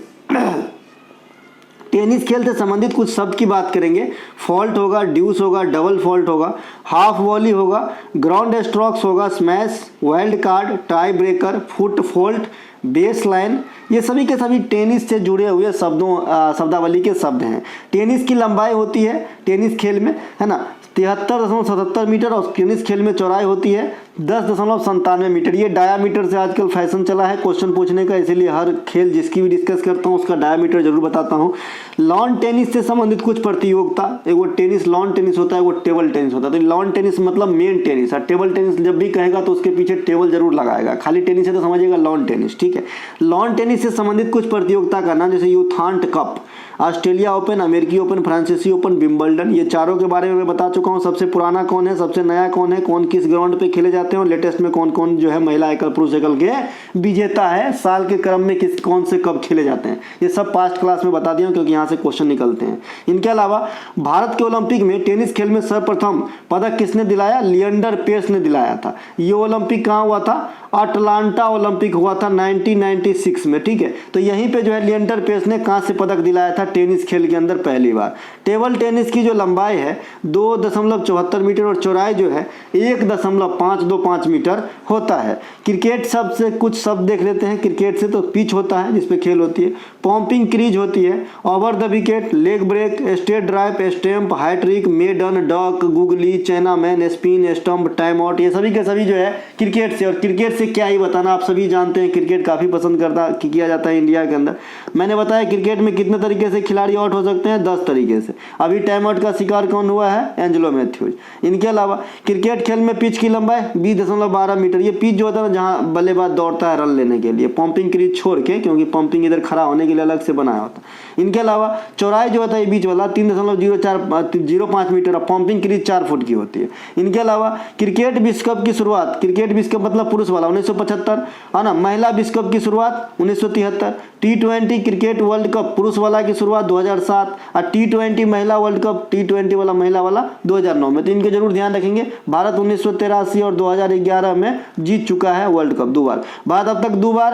टेनिस खेल से संबंधित कुछ शब्द की बात करेंगे। फॉल्ट होगा, ड्यूस होगा, डबल फॉल्ट होगा, हाफ वॉली होगा, ग्राउंड स्ट्रोक्स होगा, smash, wild card, tie breaker, foot fault, base line, ये सभी के सभी टेनिस से जुड़े हुए शब्दावली के शब्द हैं। टेनिस की लंबाई होती है टेनिस खेल में, है ना, 73.77 मीटर और टेनिस खेल में चौड़ाई होती है 10.97 मीटर। ये डायामीटर से आजकल फैशन चला है क्वेश्चन पूछने का, इसीलिए हर खेल जिसकी भी डिस्कस करता हूँ उसका डायामीटर जरूर बताता हूँ। लॉन टेनिस से संबंधित कुछ प्रतियोगिता, एक वो टेनिस लॉन टेनिस होता है, वो टेबल टेनिस होता है। तो लॉन टेनिस मतलब मेन टेनिस है, टेबल टेनिस जब भी कहेगा तो उसके पीछे टेबल जरूर लगाएगा, खाली टेनिस है तो समझिएगा लॉन टेनिस, ठीक है। लॉन टेनिस से संबंधित कुछ प्रतियोगिता का नाम, जैसे यूथांट कप, ऑस्ट्रेलिया ओपन, अमेरिकी ओपन, फ्रांसीसी ओपन, विंबलडन, ये चारों के बारे में मैं बता चुका हूँ। सबसे पुराना कौन है, सबसे नया कौन है, कौन किस ग्राउंड पे खेले जाते हैं और लेटेस्ट में कौन कौन जो है महिला एकल पुरुष एकल के विजेता है, साल के क्रम में किस कौन से कब खेले जाते हैं, ये सब पास्ट क्लास में बता दिया क्योंकि यहाँ से क्वेश्चन निकलते हैं। इनके अलावा भारत के ओलंपिक में टेनिस खेल में सर्वप्रथम पदक किसने दिलाया, लिएंडर पेस ने दिलाया था। ये ओलंपिक कहाँ हुआ था, अटलांटा ओलंपिक हुआ था 1996 में, ठीक है। तो यहीं पे जो है लिएंडर पेस ने कांस्य पदक दिलाया था टेनिस खेल के अंदर पहली बार। टेबल टेनिस की जो लंबाई है 2.74 मीटर और चौड़ाई जो है 1.525 मीटर होता है। क्रिकेट शब्द से कुछ शब्द देख लेते हैं। क्रिकेट से तो पिच होता है जिसपे खेल होती है, पॉम्पिंग क्रीज होती है, over the wicket, leg break, straight drive, stump, hat trick, maiden, duck, googly, chinaman, spin, stump, time out, ये सभी के सभी जो है क्रिकेट से। और क्रिकेट से क्या ही बताना, आप सभी जानते हैं क्रिकेट काफ़ी पसंद किया जाता है इंडिया के अंदर। मैंने बताया क्रिकेट में कितने तरीके से खिलाड़ी आउट हो सकते हैं, 10 तरीके से। अभी टाइम आउट का शिकार कौन हुआ है, एंजेलो मैथ्यूज। इनके अलावा क्रिकेट खेल में पिच की लंबाई 20.12 मीटर, ये पिच जो होता है जहाँ बल्लेबाज दौड़ता है रन लेने के लिए, पंपिंग क्रीज छोड़ के, क्योंकि पंपिंग इधर खड़ा होने के लिए अलग से बनाया होता है। इनके अलावा चौड़ाई जो होता है बीच वाला 3.05 मीटर और पंपिंग क्रीज 4 फुट की होती है। इनके अलावा क्रिकेट विश्व कप की शुरुआत, क्रिकेट विश्व कप मतलब पुरुष वाला 1975 है ना, महिला विश्व कप की शुरुआत 1973, T20 क्रिकेट वर्ल्ड कप पुरुष वाला की शुरुआत 2007 और T20 महिला वर्ल्ड कप T20 वाला महिला वाला 2009 में। तो इनके जरूर ध्यान रखेंगे। भारत 1983 और 2011 में जीत चुका है वर्ल्ड कप 2 बार। भारत अब तक 2 बार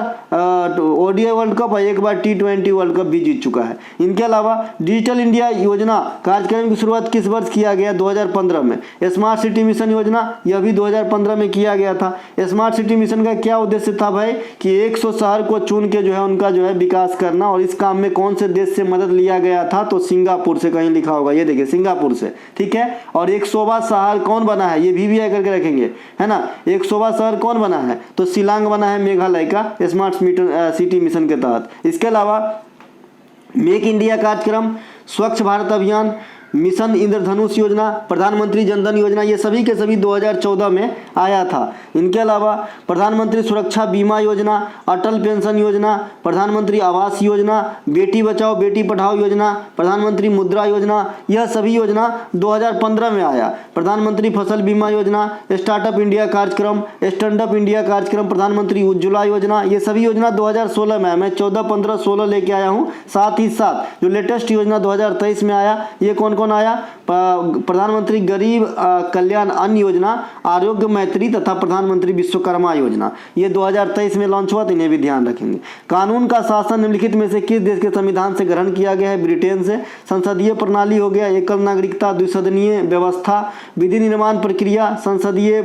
ODI वर्ल्ड कप और 1 बार T20 वर्ल्ड कप भी जीत चुका है। इनके अलावा डिजिटल इंडिया योजना कार्यक्रम की शुरुआत किस वर्ष किया गया, 2015 में। स्मार्ट सिटी मिशन योजना यह भी 2015 में किया गया था। स्मार्ट सिटी मिशन का क्या उद्देश्य था भाई, कि 100 शहर को चुन के जो है उनका जो है विकास करना। और इस काम में कौन से देश से मदद लिया गया था, तो सिंगापुर से, कहीं लिखा होगा, ये देखिए सिंगापुर से, ठीक है। और 100वां शहर कौन बना है, ये भी करके रखेंगे, है ना। 100वां शहर कौन बना है, तो शिलांग बना है मेघालय का स्मार्ट सिटी मिशन के तहत। इसके अलावा मेक इंडिया कार्यक्रम, स्वच्छ भारत अभियान, मिशन इंद्रधनुष योजना, प्रधानमंत्री जनधन योजना, ये सभी के सभी 2014 में आया था। इनके अलावा प्रधानमंत्री सुरक्षा बीमा योजना, अटल पेंशन योजना, प्रधानमंत्री आवास योजना, बेटी बचाओ बेटी पढ़ाओ योजना, प्रधानमंत्री मुद्रा योजना, यह सभी योजना 2015 में आया। प्रधानमंत्री फसल बीमा योजना, स्टार्टअप इंडिया कार्यक्रम, स्टैंड अप इंडिया कार्यक्रम, प्रधानमंत्री उज्ज्वला योजना, ये सभी योजना 2016 में आया। मैं 14, 15, 16 लेके आया हूँ। साथ ही साथ जो लेटेस्ट योजना 2023 में आया, ये कौन आया, प्रधानमंत्री गरीब कल्याण अन्न योजना, आरोग्य मैत्री तथा प्रधानमंत्री विश्वकर्मा योजना, ये 2023 में लॉन्च हुआ। तो इन्हें भी ध्यान रखेंगे। कानून का शासन निम्नलिखित में से किस देश के संविधान से ग्रहण किया गया है, ब्रिटेन से। संसदीय प्रणाली हो गया, एकल नागरिकता, द्विसदनीय व्यवस्था, विधि निर्माण प्रक्रिया, संसदीय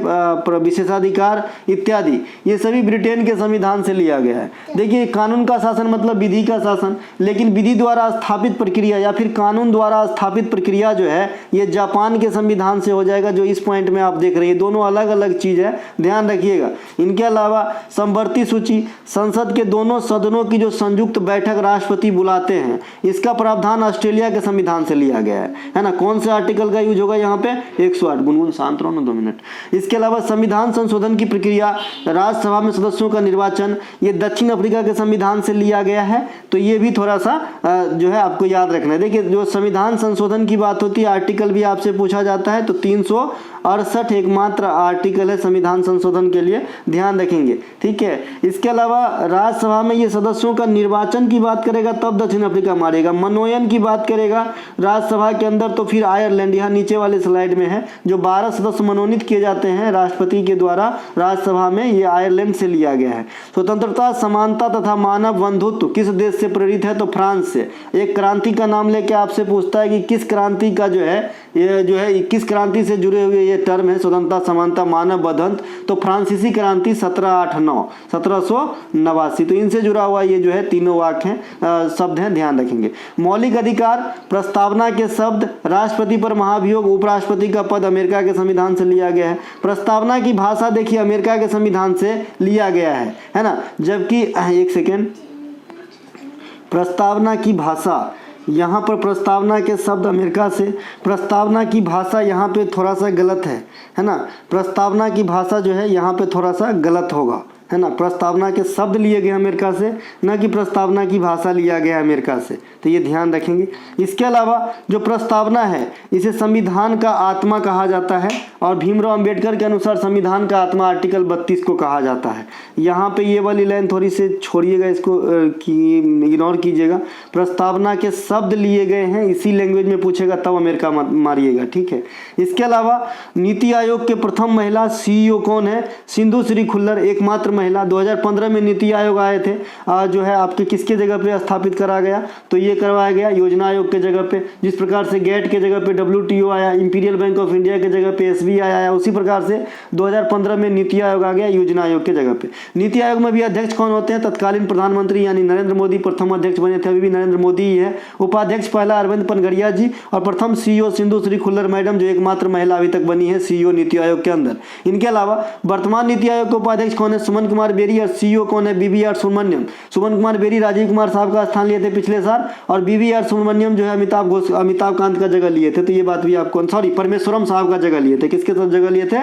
विशेषाधिकार इत्यादि, ये सभी ब्रिटेन के संविधान से लिया गया है। देखिए कानून का शासन मतलब विधि का शासन, लेकिन विधि द्वारा स्थापित प्रक्रिया या फिर कानून द्वारा स्थापित प्रक्रिया जो है ये जापान के संविधान से हो जाएगा, जो इस पॉइंट में आप देख रहे हैं। दोनों अलग अलग चीज है, ध्यान रखिएगा। इनके अलावा समवर्ती सूची, संसद के दोनों सदनों की जो संयुक्त बैठक राष्ट्रपति बुलाते हैं, इसका प्रावधान ऑस्ट्रेलिया के संविधान से लिया गया है ना। कौन से आर्टिकल का यूज होगा यहाँ पे, 108। गुनगुन शांत रहो ना 2 मिनट। इसके अलावा संविधान संशोधन की प्रक्रिया, राज्यसभा में सदस्यों का निर्वाचन, ये दक्षिण अफ्रीका के संविधान से लिया गया है। तो ये भी थोड़ा सा जो है आपको याद रखना है। देखिए जो संविधान संशोधन की बात होती है, आर्टिकल भी आपसे पूछा जाता है, तो 368 एकमात्र आर्टिकल है संविधान संशोधन के लिए, ध्यान रखेंगे, ठीक है। इसके अलावा राज्यसभा में ये सदस्यों का निर्वाचन की बात करेगा तब दक्षिण अफ्रीका मारेगा, मनोनयन की बात करेगा राज्यसभा के अंदर तो फिर आयरलैंड, यहाँ नीचे वाले स्लाइड में है, जो 12 सदस्य मनोनीत किए जाते हैं राष्ट्रपति के द्वारा राज्यसभा में, ये आयरलैंड से लिया गया है। स्वतंत्रता, समानता तथा मानव बंधुत्व किस देश से प्रेरित है, तो फ्रांस से। एक क्रांति का नाम लेके आपसे पूछता है कि किस क्रांति का जो है ये जो है किस क्रांति से जुड़े हुए ये टर्म है स्वतंत्रता, समानता, मानव बंधुत्व, तो फ्रांसीसी क्रांति 1789, तो इनसे जुड़ा हुआ ये जो है तीनों वाक्य हैं, शब्द हैं, ध्यान रखेंगे। मौलिक अधिकार, प्रस्तावना के शब्द, राष्ट्रपति पर महाभियोग, उपराष्ट्रपति का पद अमेरिका के संविधान से लिया गया है। प्रस्तावना की भाषा देखिए अमेरिका के संविधान से लिया गया है ना, जबकि एक सेकेंड, प्रस्तावना की भाषा, यहाँ पर प्रस्तावना के शब्द अमेरिका से, प्रस्तावना की भाषा यहाँ पे थोड़ा सा गलत है ना, प्रस्तावना की भाषा जो है यहाँ पे थोड़ा सा गलत होगा, है ना, प्रस्तावना के शब्द लिए गए अमेरिका से, न कि प्रस्तावना की भाषा लिया गया अमेरिका से, तो ये ध्यान रखेंगे। इसके अलावा जो प्रस्तावना है इसे संविधान का आत्मा कहा जाता है, और भीमराव अंबेडकर के अनुसार संविधान का आत्मा आर्टिकल 32 को कहा जाता है। यहाँ पे ये वाली लाइन थोड़ी सी छोड़िएगा, इसको इग्नोर कीजिएगा। प्रस्तावना के शब्द लिए गए हैं, इसी लैंग्वेज में पूछेगा तब अमेरिका मारिएगा, ठीक है। इसके अलावा नीति आयोग के प्रथम महिला CEO कौन है, सिंधु श्री खुल्लर, एकमात्र महिला। 2015 में नीति आयोग आए थे, जो है आपके किसके जगह पे स्थापित करा गया, तो ये करवाया गया योजना आयोग के जगह पे। जिस प्रकार से गेट के जगह पे WTO आया, इंपीरियल बैंक ऑफ इंडिया के जगह पे SBI आया, उसी प्रकार से 2015 में नीति आयोग आ गया योजना आयोग के जगह पे। नीति आयोग में भी अध्यक्ष कौन होते हैं, तत्कालीन प्रधानमंत्री यानी नरेंद्र मोदी प्रथम अध्यक्ष बने थे, अभी भी नरेंद्र मोदी ही है। उपाध्यक्ष पहला अरविंद पनगड़िया जी, और प्रथम CEO सिंधु श्री खुल्लर मैडम, जो एकमात्र महिला अभी तक बनी है CEO नीति आयोग के अंदर। इनके अलावा वर्तमान नीति आयोग के उपाध्यक्ष कौन है, सुमन कुमार बेरी, और CEO कौन है, BVR सुब्रमण्यम। सुमन कुमार बेरी राजीव कुमार साहब का स्थान लिए थे पिछले साल, और BVR सुब्रमण्यम जो है अमिताभ कांत का जगह लिए थे, तो ये बात भी आपको, सॉरी, परमेश्वरम साहब का जगह लिए थे। किसके साथ जगह लिए थे,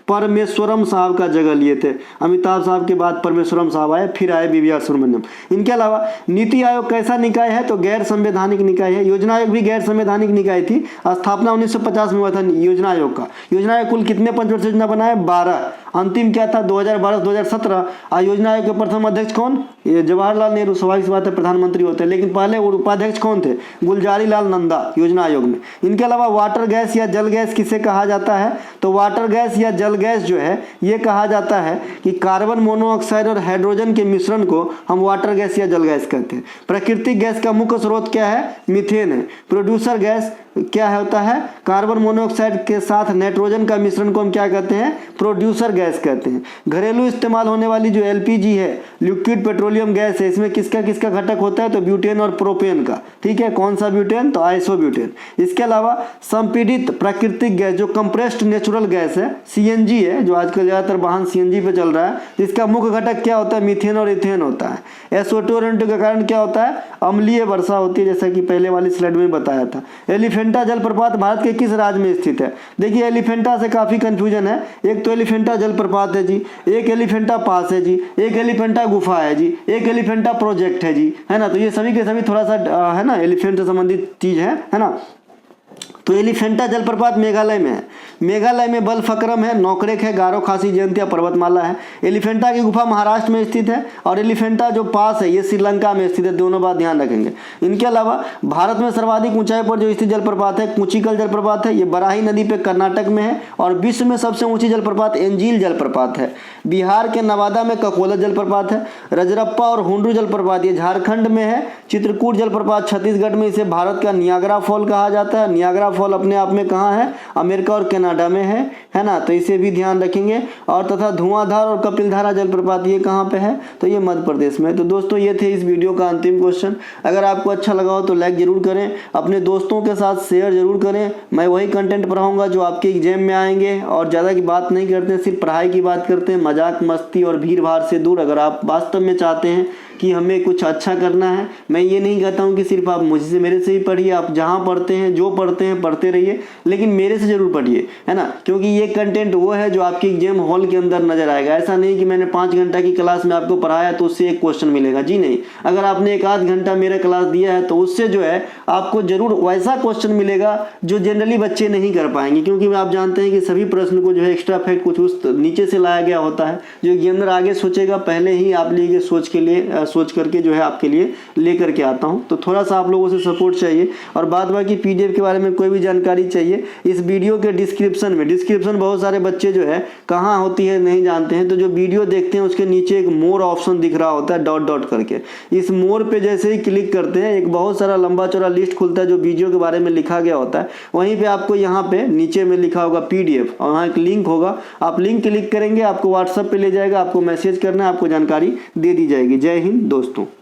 परमेश्वरम साहब का जगह लिए थे। अमिताभ साहब के बाद परमेश्वरम साहब आए, फिर आए BVR सुब्रमण्यम। इनके अलावा नीति आयोग कैसा निकाय है, तो गैर संवैधानिक निकाय है। योजना आयोग भी गैर संवैधानिक निकाय थी, स्थापना 1950 में हुआ था योजना आयोग का। योजना आयोग कुल कितने पंचवर्षीय योजना बनाए, 12। अंतिम क्या था 2012-2017। योजना आयोग के प्रथम अध्यक्ष कौन, ये जवाहरलाल नेहरू, स्वाभाविक बात है प्रधानमंत्री होते हैं, लेकिन पहले उपाध्यक्ष कौन थे, गुलजारी लाल नंदा योजना आयोग में। इनके अलावा वाटर गैस या जल गैस किसे कहा जाता है, तो वाटर गैस या जल गैस जो है ये कहा जाता है कि कार्बन मोनोऑक्साइड और हाइड्रोजन के मिश्रण को हम वाटर गैस या जल गैस कहते हैं। प्राकृतिक गैस का मुख्य स्रोत क्या है, मीथेन है। प्रोड्यूसर गैस क्या होता है, कार्बन मोनोऑक्साइड के साथ नाइट्रोजन का मिश्रण को हम क्या कहते हैं, प्रोड्यूसर गैस कहते हैं। घरेलू इस्तेमाल होने वाली जो LPG है, लिक्विड पेट्रोलियम गैस है, इसमें किसका किसका घटक होता है, तो ब्यूटेन और प्रोपेन का, ठीक है। कौन सा ब्यूटेन, तो आइसोब्यूटेन। इसके अलावा संपीड़ित प्राकृतिक गैस जो कंप्रेस्ड नेचुरल गैस है, CNG है, जो आजकल ज़्यादातर वाहन CNG पे चल रहा है, इसका मुख्य घटक क्या होता है, मीथेन और इथेन होता है। SO2 और NO2 के कारण क्या होता है, अम्लीय वर्षा होती है, जैसा कि पहले वाली स्लाइड में बताया था। एलिफेंटा जलप्रपात भारत के किस राज्य में स्थित है, देखिए एलिफेंटा से काफी कंफ्यूजन है। एक तो एलिफेंटा जलप्रपात है जी, एक एलिफेंटा पास है जी, एक एलिफेंटा गुफा है जी, एक एलिफेंटा प्रोजेक्ट है जी, है ना। तो ये सभी के सभी थोड़ा सा है ना एलिफेंट से संबंधित चीज है ना। तो एलिफेंटा जलप्रपात मेघालय में है। मेघालय में बलफक्रम है, नौकरेक है, गारो खासी जयंतिया पर्वतमाला है। एलिफेंटा की गुफा महाराष्ट्र में स्थित है, और एलिफेंटा जो पास है ये श्रीलंका में स्थित है। दोनों बात ध्यान रखेंगे। इनके अलावा भारत में सर्वाधिक ऊंचाई पर जो स्थित जलप्रपात है कुचिकल जलप्रपात है, ये बराही नदी पे कर्नाटक में है। और विश्व में सबसे ऊंची जलप्रपात एंजील जलप्रपात है। बिहार के नवादा में ककोला जलप्रपात है। रजरप्पा और हुंडरू जलप्रपात ये झारखंड में है। चित्रकूट जलप्रपात छत्तीसगढ़ में, इसे भारत का नियाग्रा फॉल कहा जाता है। नियाग्रा फॉल अपने आप में कहाँ है, अमेरिका और कनाडा में है ना, तो इसे भी ध्यान रखेंगे। और तथा धुआंधार और कपिलधारा जलप्रपात ये कहाँ पे है, तो ये मध्य प्रदेश में। तो दोस्तों ये थे इस वीडियो का अंतिम क्वेश्चन। अगर आपको अच्छा लगा हो तो लाइक जरूर करें, अपने दोस्तों के साथ शेयर जरूर करें। मैं वही कंटेंट पढ़ाऊंगा जो आपके एग्जाम में आएंगे, और ज़्यादा की बात नहीं करते, सिर्फ पढ़ाई की बात करते हैं, मजाक मस्ती और भीड़ भाड़ से दूर। अगर आप वास्तव में चाहते हैं कि हमें कुछ अच्छा करना है, मैं ये नहीं कहता हूँ कि सिर्फ आप मुझसे मेरे से ही पढ़िए, आप जहाँ पढ़ते हैं जो पढ़ते हैं पढ़ते रहिए, लेकिन मेरे से ज़रूर पढ़िए, है ना, क्योंकि ये ये कंटेंट वो है जो आपके एग्जाम हॉल के अंदर नजर आएगा। ऐसा नहीं कि मैंने 5 घंटा की क्लास में आपको पढ़ाया तो उससे एक क्वेश्चन मिलेगा, जी नहीं। अगर आपने 1 आध घंटा मेरा क्लास दिया है तो उससे जो है आपको जरूर वैसा क्वेश्चन मिलेगा जो जनरली बच्चे नहीं कर पाएंगे, क्योंकि आप जानते हैं कि सभी प्रश्न को जो है एक्स्ट्रा फैक्ट कुछ उस नीचे से लाया गया होता है। जो एग्जामिनर आगे सोचेगा पहले ही आप लिए सोच करके जो है आपके लिए लेकर के आता हूँ। तो थोड़ा सा आप लोगों से सपोर्ट चाहिए। और बाद बाकी पीडीएफ के बारे में कोई भी जानकारी चाहिए, इस वीडियो के डिस्क्रिप्शन बहुत सारे बच्चे जो है कहाँ होती है नहीं जानते हैं। तो जो वीडियो देखते हैं उसके नीचे एक मोर ऑप्शन दिख रहा होता है डॉट डॉट करके, इस मोर पे जैसे ही क्लिक करते हैं एक बहुत सारा लंबा चौड़ा लिस्ट खुलता है जो वीडियो के बारे में लिखा गया होता है। वहीं पे आपको यहाँ पे नीचे में लिखा होगा पीडीएफ और वहाँ एक लिंक होगा, आप लिंक क्लिक करेंगे आपको व्हाट्सएप पे ले जाएगा, आपको मैसेज करना है, आपको जानकारी दे दी जाएगी। जय हिंद दोस्तों।